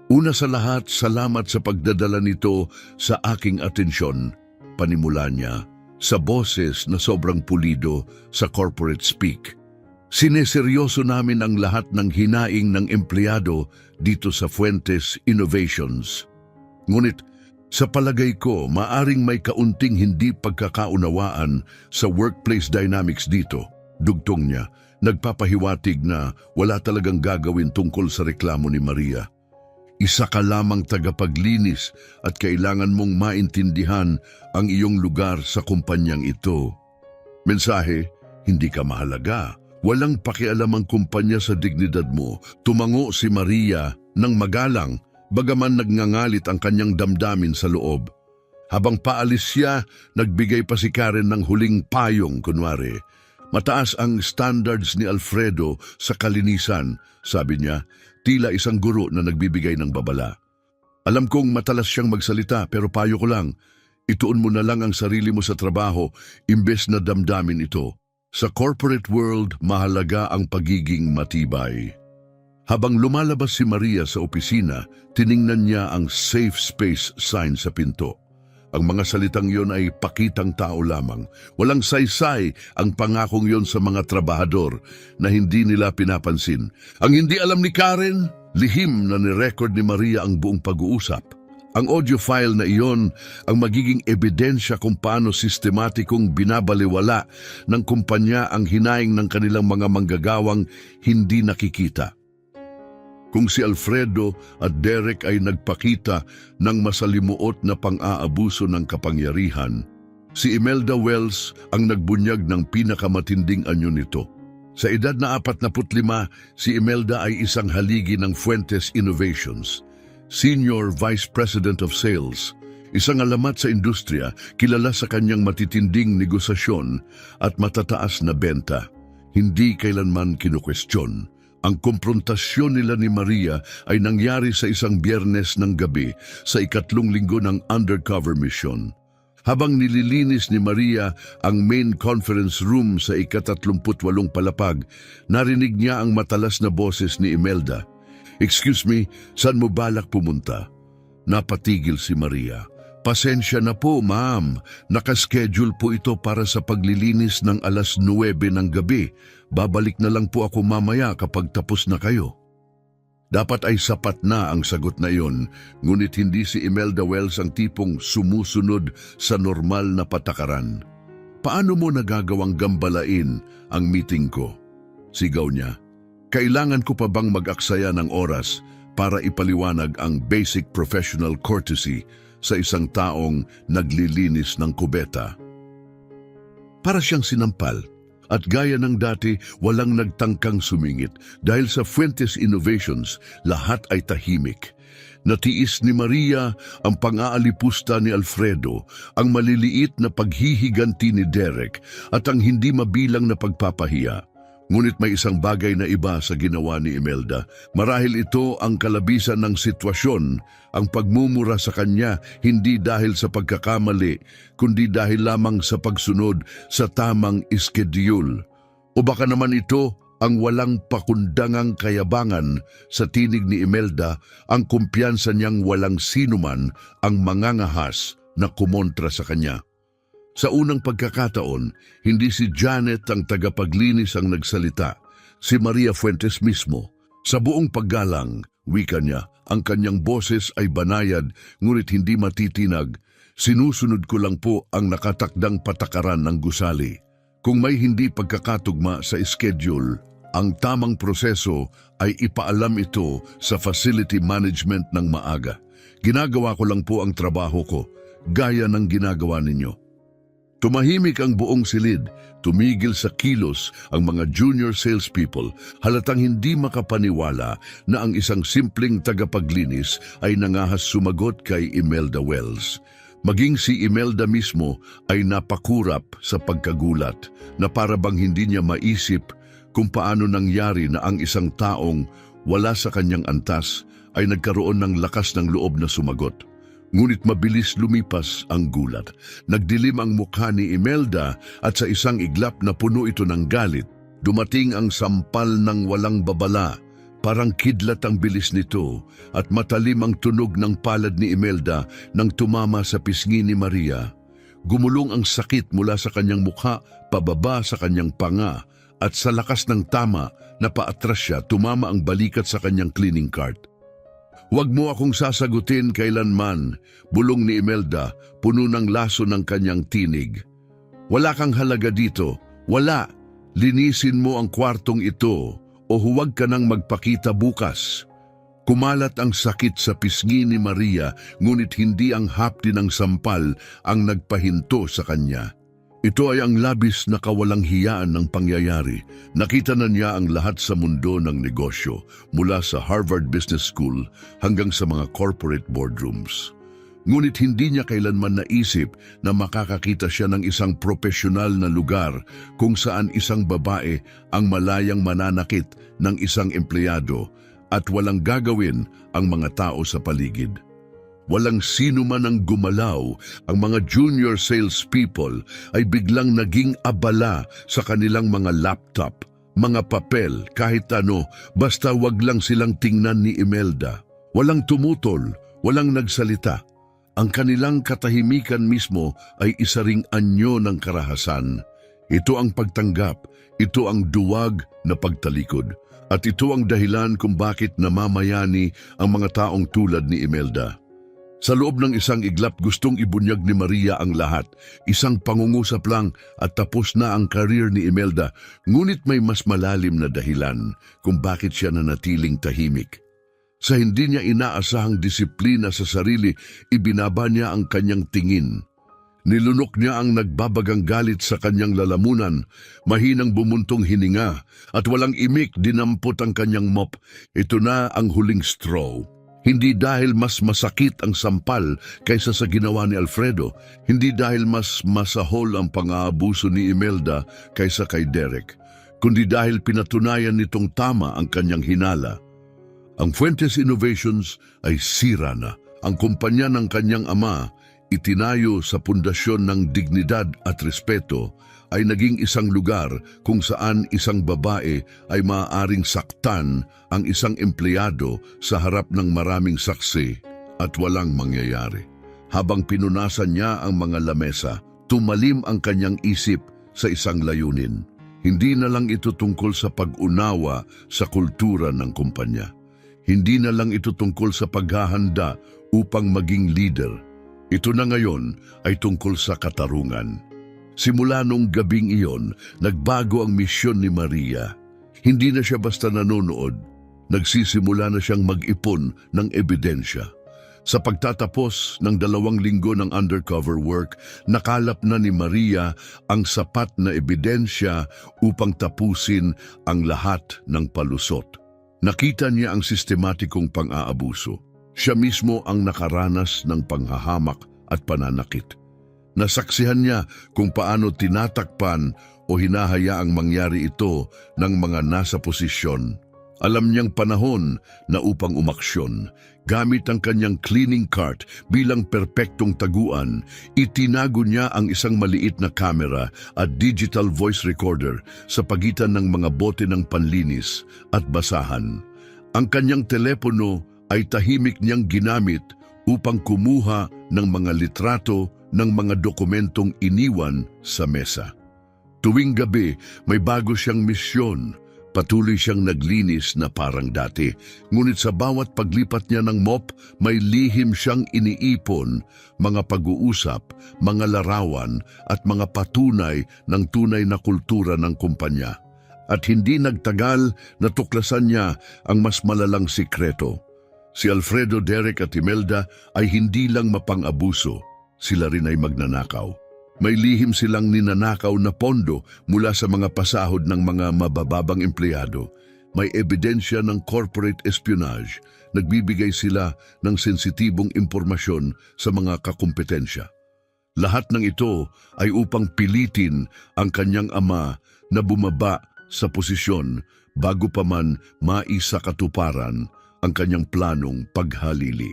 Una sa lahat, salamat sa pagdadala nito sa aking atensyon, panimula niya, sa boses na sobrang pulido sa corporate speak. Sineseryoso namin ang lahat ng hinaing ng empleyado dito sa Fuentes Innovations. Ngunit sa palagay ko, maaring may kaunting hindi pagkakaunawaan sa workplace dynamics dito, dugtong niya, nagpapahiwatig na wala talagang gagawin tungkol sa reklamo ni Maria. Isa ka lamang tagapaglinis at kailangan mong maintindihan ang iyong lugar sa kumpanyang ito. Mensahe, hindi ka mahalaga. Walang pakialam ang kumpanya sa dignidad mo. Tumango si Maria ng magalang, bagaman nagngangalit ang kanyang damdamin sa loob. Habang paalis siya, nagbigay pa si Karen ng huling payong kunwari. Mataas ang standards ni Alfredo sa kalinisan, sabi niya, tila isang guro na nagbibigay ng babala. Alam kong matalas siyang magsalita pero payo ko lang, ituon mo na lang ang sarili mo sa trabaho imbes na damdamin ito. Sa corporate world, mahalaga ang pagiging matibay. Habang lumalabas si Maria sa opisina, tiningnan niya ang safe space sign sa pinto. Ang mga salitang yon ay pakitang tao lamang. Walang saysay ang pangakong yon sa mga trabahador na hindi nila pinapansin. Ang hindi alam ni Karen, lihim na ni-record ni Maria ang buong pag-uusap. Ang audio file na iyon ang magiging ebidensya kung paano sistematikong binabaliwala ng kumpanya ang hinaing ng kanilang mga manggagawang hindi nakikita. Kung si Alfredo at Derek ay nagpakita ng masalimuot na pang-aabuso ng kapangyarihan, si Imelda Wells ang nagbunyag ng pinakamatinding anyo nito. Sa edad na 45, si Imelda ay isang haligi ng Fuentes Innovations, Senior Vice President of Sales, isang alamat sa industriya, kilala sa kanyang matitinding negosasyon at matataas na benta. Hindi kailanman kinukwestiyon. Ang komprontasyon nila ni Maria ay nangyari sa isang Biyernes ng gabi sa ikatlong linggo ng undercover mission. Habang nililinis ni Maria ang main conference room sa ika-38 palapag, narinig niya ang matalas na boses ni Imelda. "Excuse me, saan mo balak pumunta?" Napatigil si Maria. "Pasensya na po, ma'am. Nakaschedule po ito para sa paglilinis ng 9:00 ng gabi. Babalik na lang po ako mamaya kapag tapos na kayo." Dapat ay sapat na ang sagot na iyon, ngunit hindi si Imelda Wells ang tipong sumusunod sa normal na patakaran. "Paano mo nagagawang gambalain ang meeting ko?" Sigaw niya. "Kailangan ko pa bang mag-aksaya ng oras para ipaliwanag ang basic professional courtesy sa isang taong naglilinis ng kubeta?" Para siyang sinampal. At gaya ng dati, walang nagtangkang sumingit dahil sa Fuentes Innovations, lahat ay tahimik. Natiis ni Maria ang pang-aalipusta ni Alfredo, ang maliliit na paghihiganti ni Derek at ang hindi mabilang na pagpapahiya. Ngunit may isang bagay na iba sa ginawa ni Imelda. Marahil ito ang kalabisan ng sitwasyon, ang pagmumura sa kanya hindi dahil sa pagkakamali, kundi dahil lamang sa pagsunod sa tamang schedule. O baka naman ito ang walang pakundangang kayabangan sa tinig ni Imelda, ang kumpiyansa niyang walang sinuman ang mangangahas na kumontra sa kanya. Sa unang pagkakataon, hindi si Janet ang tagapaglinis ang nagsalita, si Maria Fuentes mismo. Sa buong paggalang, wika niya, ang kanyang boses ay banayad ngunit hindi matitinag. Sinusunod ko lang po ang nakatakdang patakaran ng gusali. Kung may hindi pagkakatugma sa schedule, ang tamang proseso ay ipaalam ito sa facility management ng maaga. Ginagawa ko lang po ang trabaho ko, gaya ng ginagawa ninyo. Tumahimik ang buong silid, tumigil sa kilos ang mga junior salespeople, halatang hindi makapaniwala na ang isang simpleng tagapaglinis ay nangahas sumagot kay Imelda Wells. Maging si Imelda mismo ay napakurap sa pagkagulat na para bang hindi niya maisip kung paano nangyari na ang isang taong wala sa kanyang antas ay nagkaroon ng lakas ng loob na sumagot. Ngunit mabilis lumipas ang gulat. Nagdilim ang mukha ni Imelda at sa isang iglap na puno ito ng galit, dumating ang sampal ng walang babala. Parang kidlat ang bilis nito at matalim ang tunog ng palad ni Imelda nang tumama sa pisngi ni Maria. Gumulong ang sakit mula sa kanyang mukha pababa sa kanyang panga at sa lakas ng tama na paatras siya tumama ang balikat sa kanyang cleaning cart. "Huwag mo akong sasagutin kailanman," bulong ni Imelda, puno ng laso ng kanyang tinig. "Wala kang halaga dito. Wala. Linisin mo ang kwartong ito o huwag ka nang magpakita bukas." Kumalat ang sakit sa pisngi ni Maria, ngunit hindi ang hapdi ng sampal ang nagpahinto sa kanya. Ito ay ang labis na kawalang hiyaan ng pangyayari. Nakita na niya ang lahat sa mundo ng negosyo, mula sa Harvard Business School hanggang sa mga corporate boardrooms. Ngunit hindi niya kailanman naisip na makakakita siya ng isang profesional na lugar kung saan isang babae ang malayang mananakit ng isang empleyado at walang gagawin ang mga tao sa paligid. Walang sino man ang gumalaw, ang mga junior salespeople ay biglang naging abala sa kanilang mga laptop, mga papel, kahit ano, basta wag lang silang tingnan ni Imelda. Walang tumutol, walang nagsalita. Ang kanilang katahimikan mismo ay isa ring anyo ng karahasan. Ito ang pagtanggap, ito ang duwag na pagtalikod, at ito ang dahilan kung bakit namamayani ang mga taong tulad ni Imelda. Sa loob ng isang iglap gustong ibunyag ni Maria ang lahat. Isang pangungusap lang at tapos na ang karir ni Imelda, ngunit may mas malalim na dahilan kung bakit siya nanatiling tahimik. Sa hindi niya inaasahang disiplina sa sarili, ibinaba niya ang kanyang tingin. Nilunok niya ang nagbabagang galit sa kanyang lalamunan, mahinang bumuntong hininga, at walang imik dinampot ang kanyang mop. Ito na ang huling straw. Hindi dahil mas masakit ang sampal kaysa sa ginawa ni Alfredo, hindi dahil mas masahol ang pang-aabuso ni Imelda kaysa kay Derek, kundi dahil pinatunayan nitong tama ang kanyang hinala. Ang Fuentes Innovations ay sira na. Ang kumpanya ng kanyang ama, itinayo sa pundasyon ng dignidad at respeto, ay naging isang lugar kung saan isang babae ay maaaring saktan ang isang empleyado sa harap ng maraming saksi at walang mangyayari. Habang pinunasan niya ang mga lamesa, tumalim ang kanyang isip sa isang layunin. Hindi na lang ito tungkol sa pag-unawa sa kultura ng kumpanya. Hindi na lang ito tungkol sa paghahanda upang maging leader. Ito na ngayon ay tungkol sa katarungan. Simula nung gabing iyon, nagbago ang misyon ni Maria. Hindi na siya basta nanonood. Nagsisimula na siyang mag-ipon ng ebidensya. Sa pagtatapos ng 2 linggo ng undercover work, nakalap na ni Maria ang sapat na ebidensya upang tapusin ang lahat ng palusot. Nakita niya ang sistematikong pang-aabuso. Siya mismo ang nakaranas ng panghahamak at pananakit. Nasaksihan niya kung paano tinatakpan o hinahayaang mangyari ito ng mga nasa posisyon. Alam niyang panahon na upang umaksyon. Gamit ang kanyang cleaning cart bilang perpektong taguan, itinago niya ang isang maliit na kamera at digital voice recorder sa pagitan ng mga bote ng panlinis at basahan. Ang kanyang telepono ay tahimik niyang ginamit upang kumuha ng mga litrato ng mga dokumentong iniwan sa mesa. Tuwing gabi, may bago siyang misyon, Patuloy siyang naglinis na parang dati, ngunit sa bawat paglipat niya ng mop, may lihim siyang iniipon, mga pag-uusap, mga larawan at mga patunay ng tunay na kultura ng kumpanya. At hindi nagtagal, natuklasan niya ang mas malalang sikreto. Si Alfredo, Derek at Imelda ay hindi lang mapang-abuso, sila rin ay magnanakaw. May lihim silang ninanakaw na pondo mula sa mga pasahod ng mga mabababang empleyado. May ebidensya ng corporate espionage. Nagbibigay sila ng sensitibong impormasyon sa mga kakumpetensya. Lahat ng ito ay upang pilitin ang kanyang ama na bumaba sa posisyon bago pa man maisakatuparan ang kanyang planong paghalili.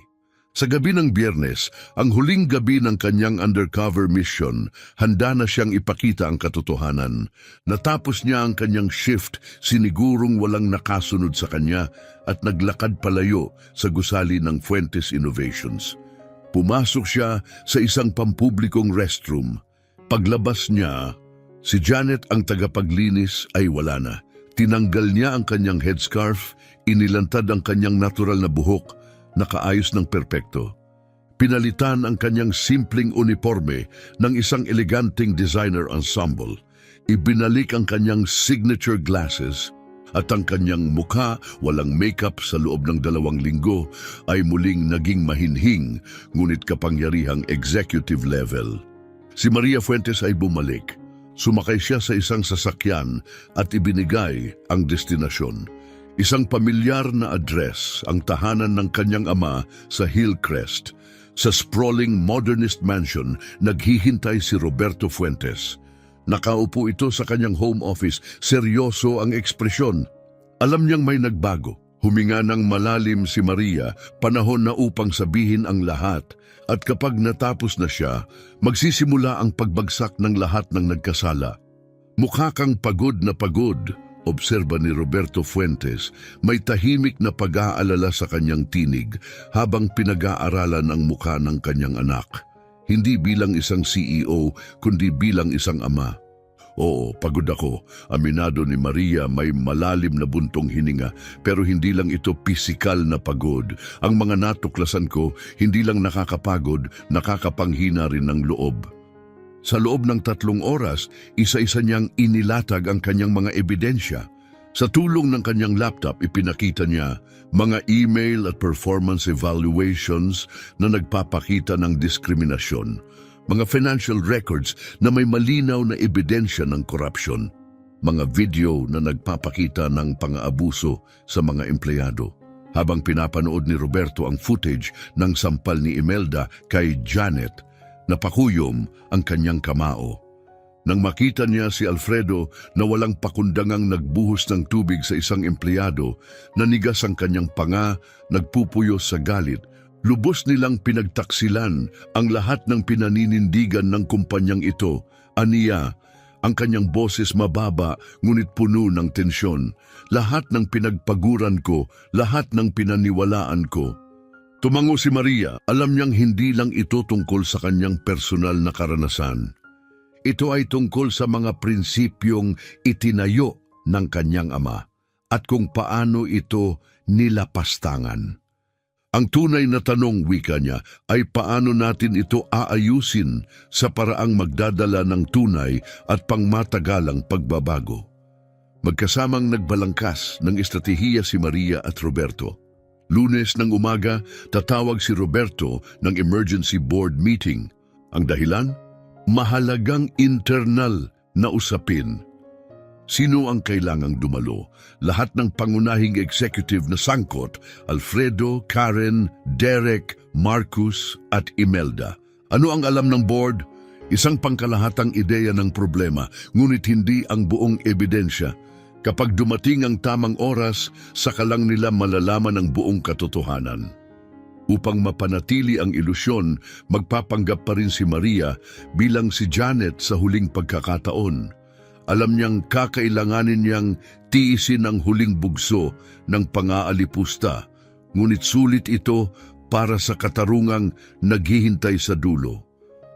Sa gabi ng Biyernes, ang huling gabi ng kanyang undercover mission, handa na siyang ipakita ang katotohanan. Natapos niya ang kanyang shift, sinigurong walang nakasunod sa kanya at naglakad palayo sa gusali ng Fuentes Innovations. Pumasok siya sa isang pampublikong restroom. Paglabas niya, si Janet ang tagapaglinis ay wala na. Tinanggal niya ang kanyang headscarf, inilantad ang kanyang natural na buhok, nakaayos ng perpekto. Pinalitan ang kanyang simpleng uniforme ng isang eleganteng designer ensemble. Ibinalik ang kanyang signature glasses at ang kanyang mukha, walang makeup sa loob ng 2 linggo, ay muling naging mahinhing ngunit kapangyarihang executive level. Si Maria Fuentes ay bumalik. Sumakay siya sa isang sasakyan at ibinigay ang destinasyon. Isang pamilyar na address, ang tahanan ng kanyang ama sa Hillcrest. Sa sprawling modernist mansion, naghihintay si Roberto Fuentes. Nakaupo ito sa kanyang home office, seryoso ang ekspresyon. Alam niyang may nagbago. Huminga ng malalim si Maria, panahon na upang sabihin ang lahat. At kapag natapos na siya, magsisimula ang pagbagsak ng lahat ng nagkasala. Mukha kang pagod na pagod, obserba ni Roberto Fuentes, may tahimik na pag-aalala sa kanyang tinig habang pinag-aaralan ang mukha ng kanyang anak. Hindi bilang isang CEO, kundi bilang isang ama. Oo, pagod ako. Aminado ni Maria, may malalim na buntong hininga, pero hindi lang ito pisikal na pagod. Ang mga natuklasan ko, hindi lang nakakapagod, nakakapanghina rin ng loob. Sa loob ng 3 oras, isa-isa niyang inilatag ang kanyang mga ebidensya. Sa tulong ng kanyang laptop, ipinakita niya mga email at performance evaluations na nagpapakita ng diskriminasyon, mga financial records na may malinaw na ebidensya ng korupsyon, mga video na nagpapakita ng pang-aabuso sa mga empleyado. Habang pinapanood ni Roberto ang footage ng sampal ni Imelda kay Janet, napakuyom ang kanyang kamao. Nang makita niya si Alfredo na walang pakundangang nagbuhos ng tubig sa isang empleyado, nanigas ang kanyang panga, nagpupuyo sa galit. Lubos nilang pinagtaksilan ang lahat ng pinaninindigan ng kumpanyang ito. Aniya, ang kanyang boses mababa ngunit puno ng tensyon. Lahat ng pinagpaguran ko, lahat ng pinaniwalaan ko. Tumango si Maria, alam niyang hindi lang ito tungkol sa kanyang personal na karanasan. Ito ay tungkol sa mga prinsipyong itinayo ng kanyang ama at kung paano ito nilapastangan. Ang tunay na tanong, wika niya, ay paano natin ito aayusin sa paraang magdadala ng tunay at pangmatagalang pagbabago. Magkasamang nagbalangkas ng estratehiya si Maria at Roberto. Lunes ng umaga, tatawag si Roberto ng emergency board meeting. Ang dahilan? Mahalagang internal na usapin. Sino ang kailangang dumalo? Lahat ng pangunahing executive na sangkot, Alfredo, Karen, Derek, Marcus at Imelda. Ano ang alam ng board? Isang pangkalahatang ideya ng problema, ngunit hindi ang buong ebidensya. Kapag dumating ang tamang oras, saka lang nila malalaman ang buong katotohanan. Upang mapanatili ang ilusyon, magpapanggap pa rin si Maria bilang si Janet sa huling pagkakataon. Alam niyang kakailanganin niyang tiisin ang huling bugso ng pang-aalipusta, ngunit sulit ito para sa katarungang naghihintay sa dulo.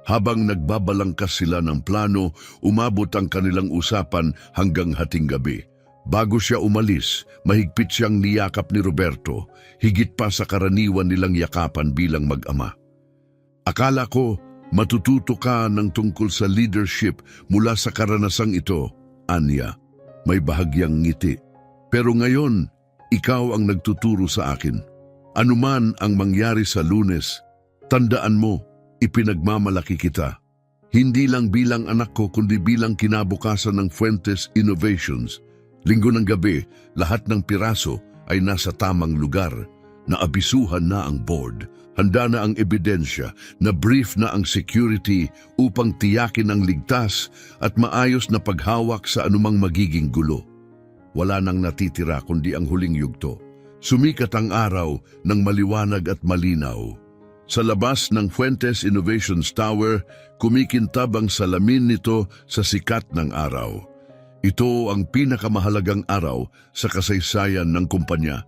Habang nagbabalangkas sila ng plano, umabot ang kanilang usapan hanggang hating gabi. Bago siya umalis, mahigpit siyang niyakap ni Roberto, higit pa sa karaniwan nilang yakapan bilang mag-ama. Akala ko, matututo ka ng tungkol sa leadership mula sa karanasang ito, Anya. May bahagyang ngiti. Pero ngayon, ikaw ang nagtuturo sa akin. Anuman ang mangyari sa Lunes, tandaan mo, ipinagmamalaki kita. Hindi lang bilang anak ko kundi bilang kinabukasan ng Fuentes Innovations. Linggo ng gabi, lahat ng piraso ay nasa tamang lugar. Naabisuhan na ang board. Handa na ang ebidensya, na brief na ang security upang tiyakin ang ligtas at maayos na paghawak sa anumang magiging gulo. Wala nang natitira kundi ang huling yugto. Sumikat ang araw ng maliwanag at malinaw. Sa labas ng Fuentes Innovations Tower, kumikintab ang salamin nito sa sikat ng araw. Ito ang pinakamahalagang araw sa kasaysayan ng kumpanya.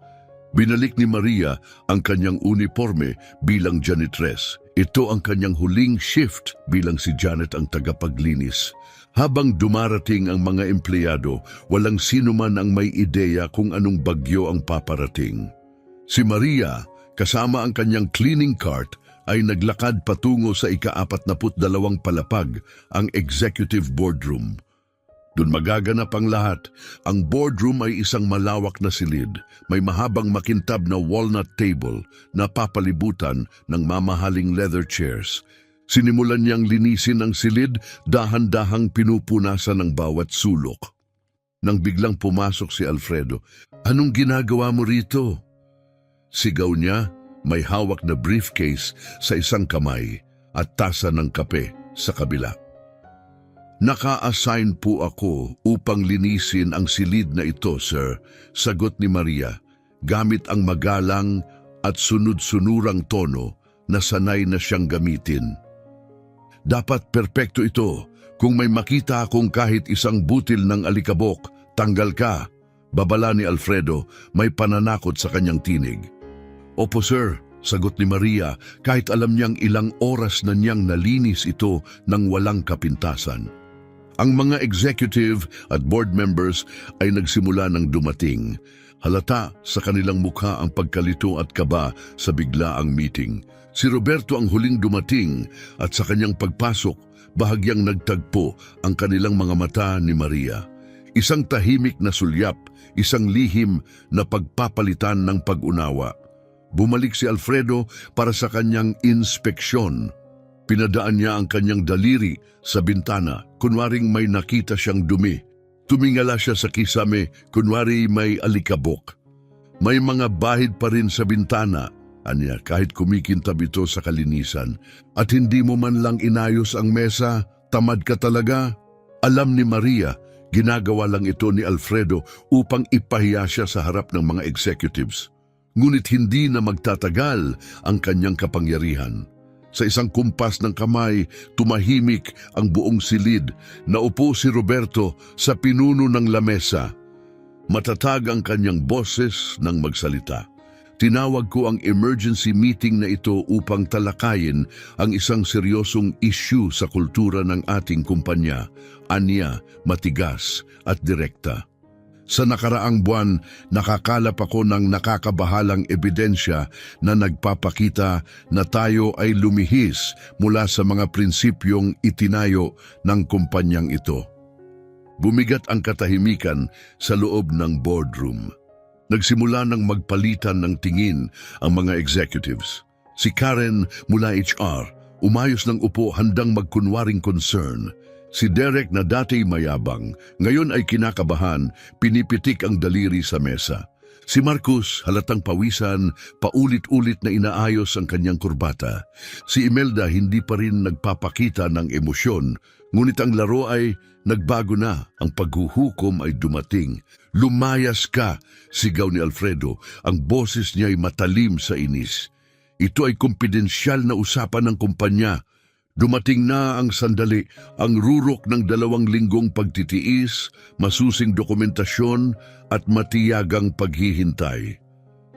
Binalik ni Maria ang kanyang uniforme bilang janitress. Ito ang kanyang huling shift bilang si Janet ang tagapaglinis. Habang dumarating ang mga empleyado, walang sino man ang may ideya kung anong bagyo ang paparating. Si Maria, kasama ang kanyang cleaning cart, ay naglakad patungo sa ika-42 palapag, ang executive boardroom. Doon magaganap ang lahat. Ang boardroom ay isang malawak na silid. May mahabang makintab na walnut table na papalibutan ng mamahaling leather chairs. Sinimulan niyang linisin ang silid, dahan-dahang pinupunasan ng bawat sulok. Nang biglang pumasok si Alfredo, "Anong ginagawa mo rito?" Sigaw niya, may hawak na briefcase sa isang kamay at tasa ng kape sa kabila. "Naka-assign po ako upang linisin ang silid na ito, sir," sagot ni Maria, gamit ang magalang at sunod-sunurang tono na sanay na siyang gamitin. "Dapat perpekto ito. Kung may makita akong kahit isang butil ng alikabok, tanggal ka," babala ni Alfredo, may pananakot sa kanyang tinig. "Opo, sir," sagot ni Maria, kahit alam niyang ilang oras na niyang nalinis ito ng walang kapintasan. Ang mga executive at board members ay nagsimula ng dumating. Halata sa kanilang mukha ang pagkalito at kaba sa biglaang meeting. Si Roberto ang huling dumating at sa kanyang pagpasok, bahagyang nagtagpo ang kanilang mga mata ni Maria. Isang tahimik na sulyap, isang lihim na pagpapalitan ng pag-unawa. Bumalik si Alfredo para sa kanyang inspeksyon. Pinadaan niya ang kanyang daliri sa bintana, kunwaring may nakita siyang dumi. Tumingala siya sa kisame, kunwari may alikabok. "May mga bahid pa rin sa bintana," anya, "kahit kumikintab ito sa kalinisan. At hindi mo man lang inayos ang mesa, tamad ka talaga." Alam ni Maria, ginagawa lang ito ni Alfredo upang ipahiya siya sa harap ng mga executives. Ngunit hindi na magtatagal ang kanyang kapangyarihan. Sa isang kumpas ng kamay, tumahimik ang buong silid. Naupo si Roberto sa pinuno ng lamesa. Matatag ang kanyang boses nang magsalita. "Tinawag ko ang emergency meeting na ito upang talakayin ang isang seryosong issue sa kultura ng ating kumpanya," anya, matigas at direkta. "Sa nakaraang buwan, nakakalap ako ng nakakabahalang ebidensya na nagpapakita na tayo ay lumihis mula sa mga prinsipyong itinayo ng kumpanyang ito." Bumigat ang katahimikan sa loob ng boardroom. Nagsimula ng magpalitan ng tingin ang mga executives. Si Karen mula HR, umayos ng upo handang magkunwaring concern. Si Derek na dati mayabang, ngayon ay kinakabahan, pinipitik ang daliri sa mesa. Si Marcus, halatang pawisan, paulit-ulit na inaayos ang kanyang kurbata. Si Imelda hindi pa rin nagpapakita ng emosyon, ngunit ang laro ay nagbago na, ang paghuhukom ay dumating. "Lumayas ka," sigaw ni Alfredo, ang boses niya ay matalim sa inis. "Ito ay kumpidensyal na usapan ng kumpanya. Dumating na ang sandali, ang rurok ng 2 linggong pagtitiis, masusing dokumentasyon at matiyagang paghihintay."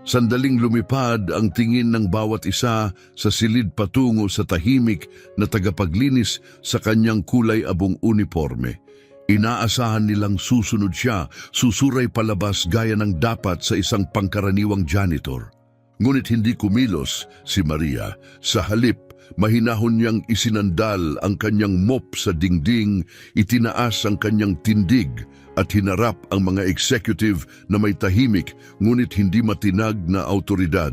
Sandaling lumipad ang tingin ng bawat isa sa silid patungo sa tahimik na tagapaglinis sa kanyang kulay abong uniforme. Inaasahan nilang susunod siya, susuray palabas gaya ng dapat sa isang pangkaraniwang janitor. Ngunit hindi kumilos si Maria. Sa halip, mahinahon niyang isinandal ang kanyang mop sa dingding, itinaas ang kanyang tindig at hinarap ang mga executive na may tahimik ngunit hindi matinag na autoridad.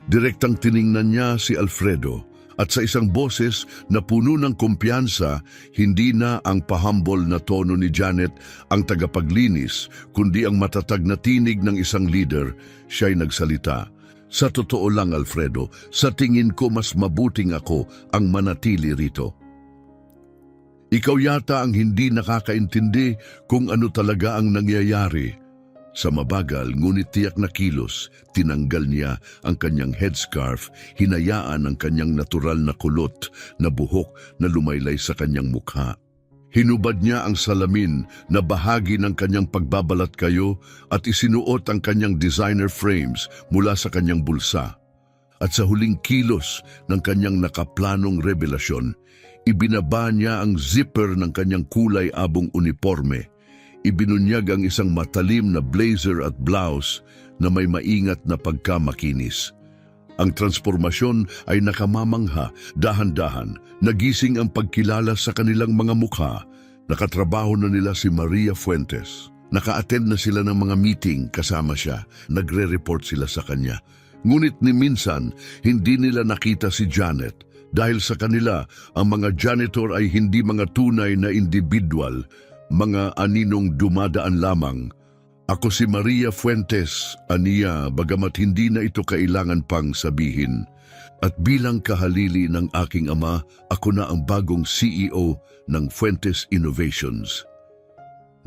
Direktang tiningnan niya si Alfredo. At sa isang boses na puno ng kumpiyansa, hindi na ang pahambol na tono ni Janet ang tagapaglinis, kundi ang matatag na tinig ng isang leader. Siya'y nagsalita. Sa totoo lang, Alfredo, sa tingin ko mas mabuting ako ang manatili rito. Ikaw yata ang hindi nakakaintindi kung ano talaga ang nangyayari. Sa mabagal ngunit tiyak na kilos, tinanggal niya ang kanyang headscarf, hinayaan ang kanyang natural na kulot na buhok na lumaylay sa kanyang mukha. Hinubad niya ang salamin na bahagi ng kanyang pagbabalat kayo at isinuot ang kanyang designer frames mula sa kanyang bulsa. At sa huling kilos ng kanyang nakaplanong revelasyon, ibinaba niya ang zipper ng kanyang kulay-abong uniforme. Ibinunyag ang isang matalim na blazer at blouse na may maingat na pagkamakinis. Ang transformasyon ay nakamamangha, dahan-dahan, nagising ang pagkilala sa kanilang mga mukha. Nakatrabaho na nila si Maria Fuentes. Naka-attend na sila ng mga meeting kasama siya, nagre-report sila sa kanya. Ngunit ni minsan, hindi nila nakita si Janet. Dahil sa kanila, ang mga janitor ay hindi mga tunay na individual, mga aninong dumadaan lamang. Ako si Maria Fuentes, aniya, bagamat hindi na ito kailangan pang sabihin. At bilang kahalili ng aking ama, ako na ang bagong CEO ng Fuentes Innovations.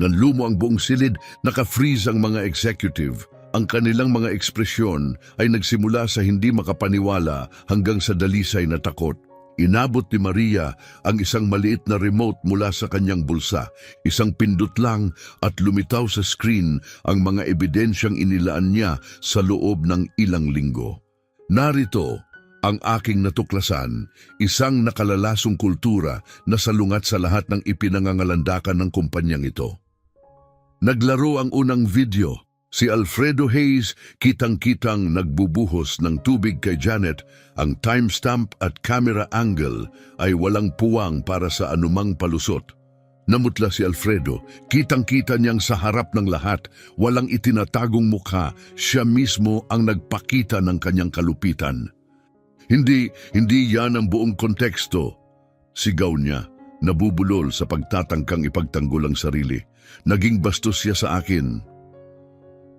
Nanlumo ang buong silid, naka-freeze ang mga executive. Ang kanilang mga ekspresyon ay nagsimula sa hindi makapaniwala hanggang sa dalisay na takot. Inabot ni Maria ang isang maliit na remote mula sa kanyang bulsa. Isang pindot lang at lumitaw sa screen ang mga ebidensyang inilaan niya sa loob ng ilang linggo. Narito ang aking natuklasan, isang nakalalasong kultura na salungat sa lahat ng ipinangangalandakan ng kumpanyang ito. Naglaro ang unang video. Si Alfredo Hayes kitang-kitang nagbubuhos ng tubig kay Janet. Ang timestamp at camera angle ay walang puwang para sa anumang palusot. Namutla si Alfredo, kitang-kita niyang sa harap ng lahat, walang itinatagong mukha, siya mismo ang nagpakita ng kanyang kalupitan. Hindi yan ang buong konteksto. Sigaw niya, nabubulol sa pagtatangkang ipagtanggol ang sarili. Naging bastos siya sa akin.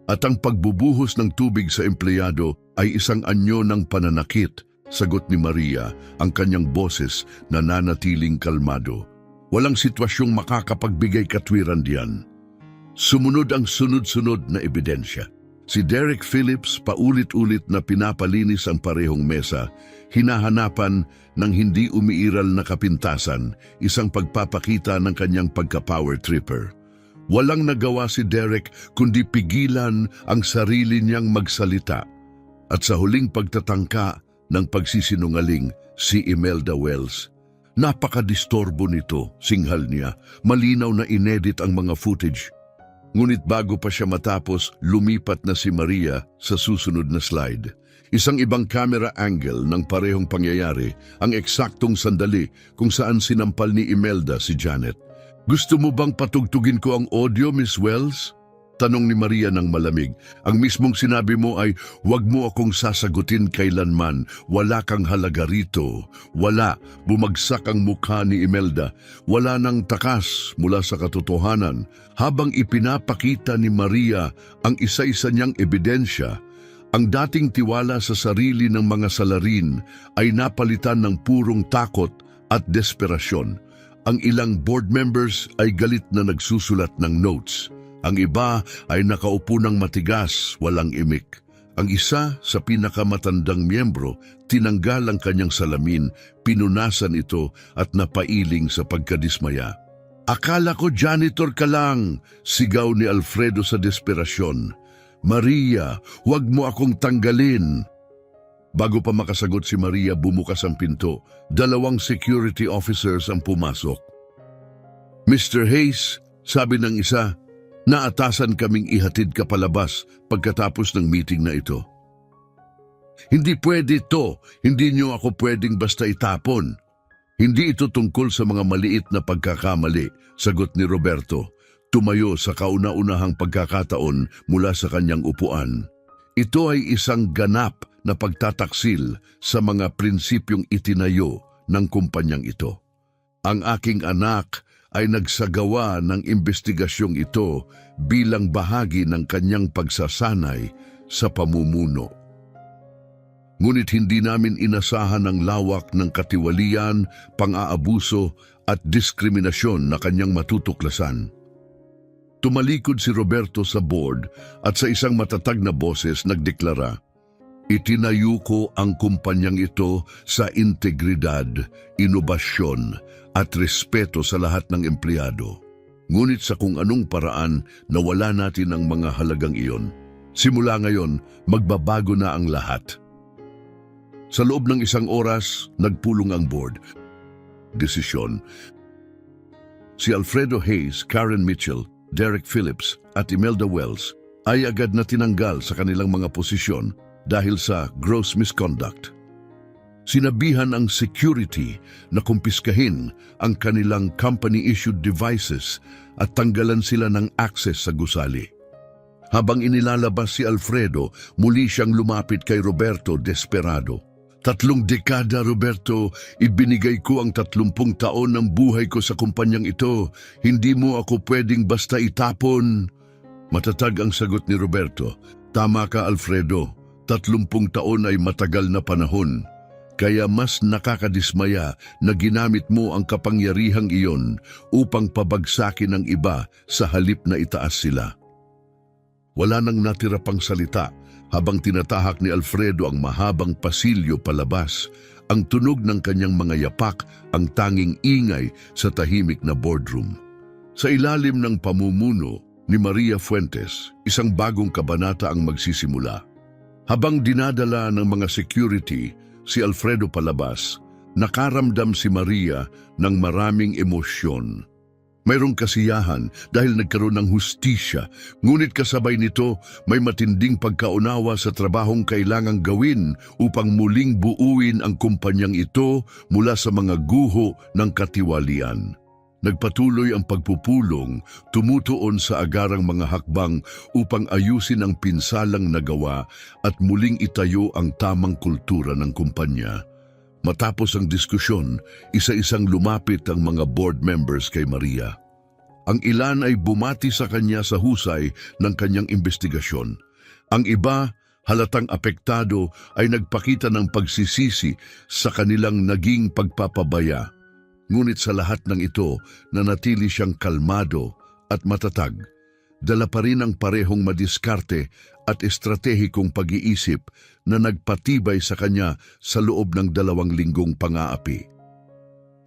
At ang pagbubuhos ng tubig sa empleyado ay isang anyo ng pananakit, sagot ni Maria, ang kanyang boses na nanatiling kalmado. Walang sitwasyong makakapagbigay katwiran diyan. Sumunod ang sunod-sunod na ebidensya. Si Derek Phillips paulit-ulit na pinapalinis ang parehong mesa, hinahanapan ng hindi umiiral na kapintasan, isang pagpapakita ng kanyang pagka-power tripper. Walang nagawa si Derek kundi pigilan ang sarili niyang magsalita. At sa huling pagtatangka ng pagsisinungaling, si Imelda Wells. Napakadistorbo nito, singhal niya. Malinaw na inedit ang mga footage. Ngunit bago pa siya matapos, lumipat na si Maria sa susunod na slide. Isang ibang camera angle ng parehong pangyayari, ang eksaktong sandali kung saan sinampal ni Imelda si Janet. Gusto mo bang patugtugin ko ang audio, Miss Wells? Tanong ni Maria ng malamig. Ang mismong sinabi mo ay, huwag mo akong sasagutin kailanman. Wala kang halaga rito. Wala. Bumagsak ang mukha ni Imelda. Wala nang takas mula sa katotohanan. Habang ipinapakita ni Maria ang isa-isa niyang ebidensya, ang dating tiwala sa sarili ng mga salarin ay napalitan ng purong takot at desperasyon. Ang ilang board members ay galit na nagsusulat ng notes. Ang iba ay nakaupo ng matigas, walang imik. Ang isa sa pinakamatandang miyembro, tinanggal ang kanyang salamin, pinunasan ito at napailing sa pagkadismaya. Akala ko janitor ka lang, sigaw ni Alfredo sa desperasyon. Maria, huwag mo akong tanggalin. Bago pa makasagot si Maria, bumukas ang pinto. 2 security officers ang pumasok. Mr. Hayes, Sabi ng isa, naatasan kaming ihatid ka palabas pagkatapos ng meeting na ito. Hindi pwede to, hindi niyo ako pwedeng basta itapon. Hindi ito tungkol sa mga maliit na pagkakamali, sagot ni Roberto. Tumayo sa kauna-unahang pagkakataon mula sa kanyang upuan. Ito ay isang ganap na pagtataksil sa mga prinsipyong itinayo ng kumpanyang ito. Ang aking anak ay nagsagawa ng investigasyong ito bilang bahagi ng kanyang pagsasanay sa pamumuno. Ngunit hindi namin inasahan ang lawak ng katiwalian, pang-aabuso at diskriminasyon na kanyang matutuklasan. Tumalikod si Roberto sa board at sa isang matatag na boses nagdeklara, "Itinayo ko ang kumpanyang ito sa integridad, inobasyon at respeto sa lahat ng empleyado. Ngunit sa kung anong paraan nawala natin ang mga halagang iyon. Simula ngayon, magbabago na ang lahat." Sa loob ng 1 oras, nagpulong ang board. Desisyon. Si Alfredo Hayes, Karen Mitchell, Derek Phillips at Imelda Wells ay agad na tinanggal sa kanilang mga posisyon dahil sa gross misconduct. Sinabihan ang security na kumpiskahin ang kanilang company-issued devices at tanggalan sila ng access sa gusali. Habang inilalabas si Alfredo, muli siyang lumapit kay Roberto desperado. 3 dekada, Roberto, ibinigay ko ang 30 taon ng buhay ko sa kumpanyang ito. Hindi mo ako pwedeng basta itapon. Matatag ang sagot ni Roberto. Tama ka, Alfredo. 30 taon ay matagal na panahon. Kaya mas nakakadismaya na ginamit mo ang kapangyarihang iyon upang pabagsakin ang iba sa halip na itaas sila. Wala nang natira pang salita habang tinatahak ni Alfredo ang mahabang pasilyo palabas. Ang tunog ng kanyang mga yapak ang tanging ingay sa tahimik na boardroom. Sa ilalim ng pamumuno ni Maria Fuentes, isang bagong kabanata ang magsisimula. Habang dinadala ng mga security si Alfredo palabas, nakaramdam si Maria ng maraming emosyon. Mayroong kasiyahan dahil nagkaroon ng hustisya, ngunit kasabay nito may matinding pagkaunawa sa trabahong kailangang gawin upang muling buuin ang kumpanyang ito mula sa mga guho ng katiwalian. Nagpatuloy ang pagpupulong, tumutuon sa agarang mga hakbang upang ayusin ang pinsalang nagawa at muling itayo ang tamang kultura ng kumpanya. Matapos ang diskusyon, isa-isang lumapit ang mga board members kay Maria. Ang ilan ay bumati sa kanya sa husay ng kanyang investigasyon. Ang iba, halatang apektado, ay nagpakita ng pagsisisi sa kanilang naging pagpapabaya. Ngunit sa lahat ng ito, nanatili siyang kalmado at matatag. Dala pa rin ang parehong madiskarte at estratehikong pag-iisip na nagpatibay sa kanya sa loob ng 2 linggong pang-aapi.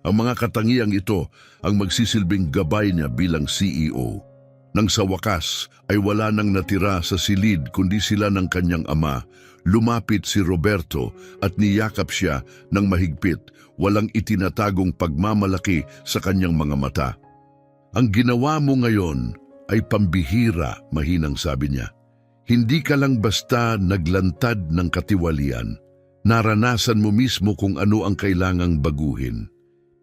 Ang mga katangiang ito ang magsisilbing gabay niya bilang CEO. Nang sa wakas ay wala nang natira sa silid kundi sila ng kanyang ama, lumapit si Roberto at niyakap siya ng mahigpit, walang itinatagong pagmamalaki sa kanyang mga mata. "Ang ginawa mo ngayon ay pambihira," mahinang sabi niya. "Hindi ka lang basta naglantad ng katiwalian. Naranasan mo mismo kung ano ang kailangang baguhin.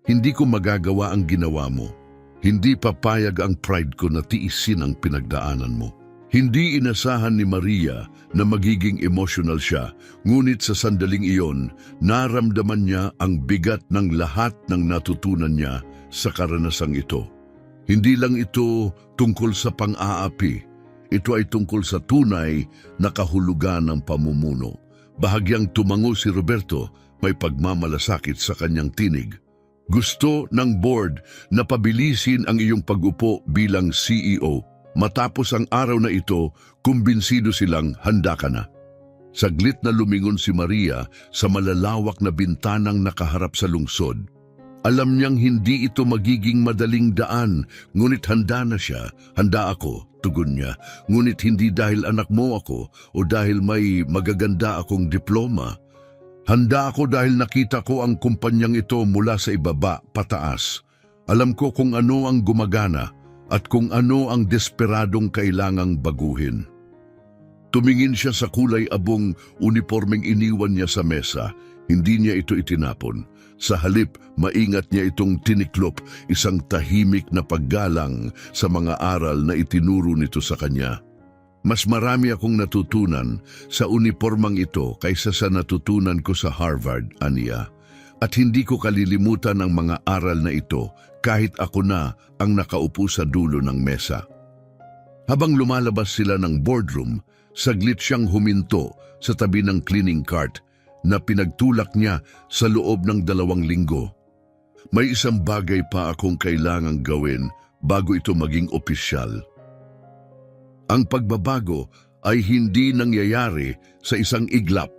Hindi ko magagawa ang ginawa mo. Hindi papayag ang pride ko na tiisin ang pinagdaanan mo." Hindi inasahan ni Maria na magiging emotional siya, ngunit sa sandaling iyon, naramdaman niya ang bigat ng lahat ng natutunan niya sa karanasang ito. Hindi lang ito tungkol sa pang-aapi, ito ay tungkol sa tunay na kahulugan ng pamumuno. Bahagyang tumango si Roberto, may pagmamalasakit sa kanyang tinig. Gusto ng board na pabilisin ang iyong pag-upo bilang CEO. Matapos ang araw na ito, kumbinsido silang handa ka na. Saglit na lumingon si Maria sa malalawak na bintanang nakaharap sa lungsod. Alam niyang hindi ito magiging madaling daan, ngunit handa na siya. "Handa ako," tugon niya, "ngunit hindi dahil anak mo ako o dahil may magaganda akong diploma. Handa ako dahil nakita ko ang kumpanyang ito mula sa ibaba pataas. Alam ko kung ano ang gumagana at kung ano ang desperadong kailangang baguhin. Tumingin siya sa kulay abong unipormeng iniwan niya sa mesa. Hindi niya ito itinapon. Sa halip, maingat niya itong tiniklop, isang tahimik na paggalang sa mga aral na itinuro nito sa kanya. Mas marami akong natutunan sa unipormang ito kaysa sa natutunan ko sa Harvard, aniya. At hindi ko kalilimutan ang mga aral na ito kahit ako na ang nakaupo sa dulo ng mesa. Habang lumalabas sila ng boardroom, saglit siyang huminto sa tabi ng cleaning cart na pinagtulak niya sa loob ng 2 linggo. May isang bagay pa akong kailangang gawin bago ito maging opisyal. Ang pagbabago ay hindi nangyayari sa isang iglap.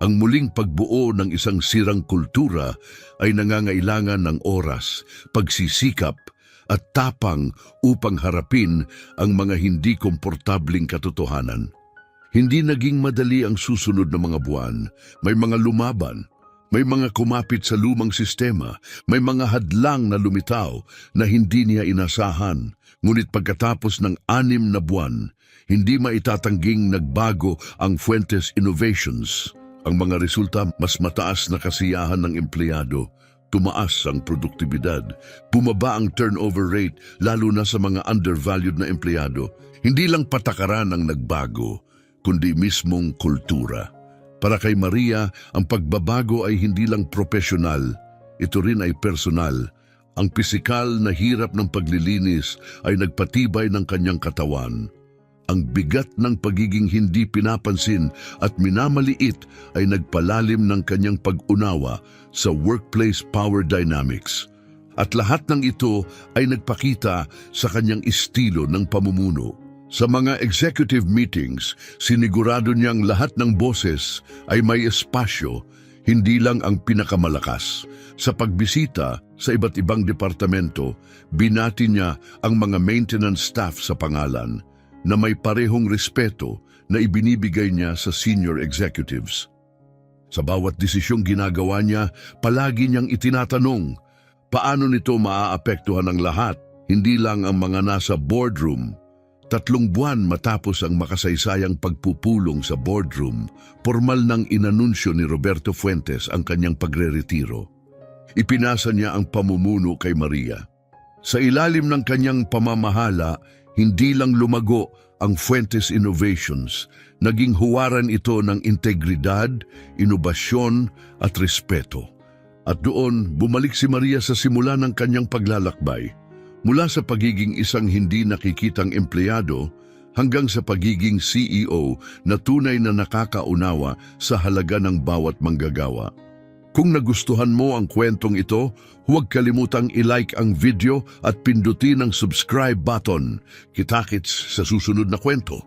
Ang muling pagbuo ng isang sirang kultura ay nangangailangan ng oras, pagsisikap at tapang upang harapin ang mga hindi komportabling katotohanan. Hindi naging madali ang susunod na mga buwan. May mga lumaban, may mga kumapit sa lumang sistema, may mga hadlang na lumitaw na hindi niya inasahan. Ngunit pagkatapos ng 6 na buwan, hindi maitatangging nagbago ang Fuentes Innovations. Ang mga resulta, mas mataas na kasiyahan ng empleyado, tumaas ang produktibidad, bumaba ang turnover rate lalo na sa mga undervalued na empleyado. Hindi lang patakaran ang nagbago, kundi mismong kultura. Para kay Maria, ang pagbabago ay hindi lang profesional, ito rin ay personal. Ang pisikal na hirap ng paglilinis ay nagpatibay ng kanyang katawan. Ang bigat ng pagiging hindi pinapansin at minamaliit ay nagpalalim ng kanyang pag-unawa sa workplace power dynamics. At lahat ng ito ay nagpakita sa kanyang estilo ng pamumuno. Sa mga executive meetings, sinigurado niyang lahat ng boses ay may espasyo, hindi lang ang pinakamalakas. Sa pagbisita sa iba't ibang departamento, binati niya ang mga maintenance staff sa pangalan na may parehong respeto na ibinibigay niya sa senior executives. Sa bawat desisyong ginagawa niya, palagi niyang itinatanong, paano nito maaapektuhan ang lahat, hindi lang ang mga nasa boardroom. 3 buwan matapos ang makasaysayang pagpupulong sa boardroom, formal nang inanunsyo ni Roberto Fuentes ang kanyang pagreretiro. Ipinasa niya ang pamumuno kay Maria. Sa ilalim ng kanyang pamamahala, hindi lang lumago ang Fuentes Innovations, naging huwaran ito ng integridad, inobasyon at respeto. At doon, bumalik si Maria sa simula ng kanyang paglalakbay. Mula sa pagiging isang hindi nakikitang empleyado hanggang sa pagiging CEO na tunay na nakakaunawa sa halaga ng bawat manggagawa. Kung nagustuhan mo ang kwentong ito, huwag kalimutang i-like ang video at pindutin ang subscribe button. Kita-kits sa susunod na kwento.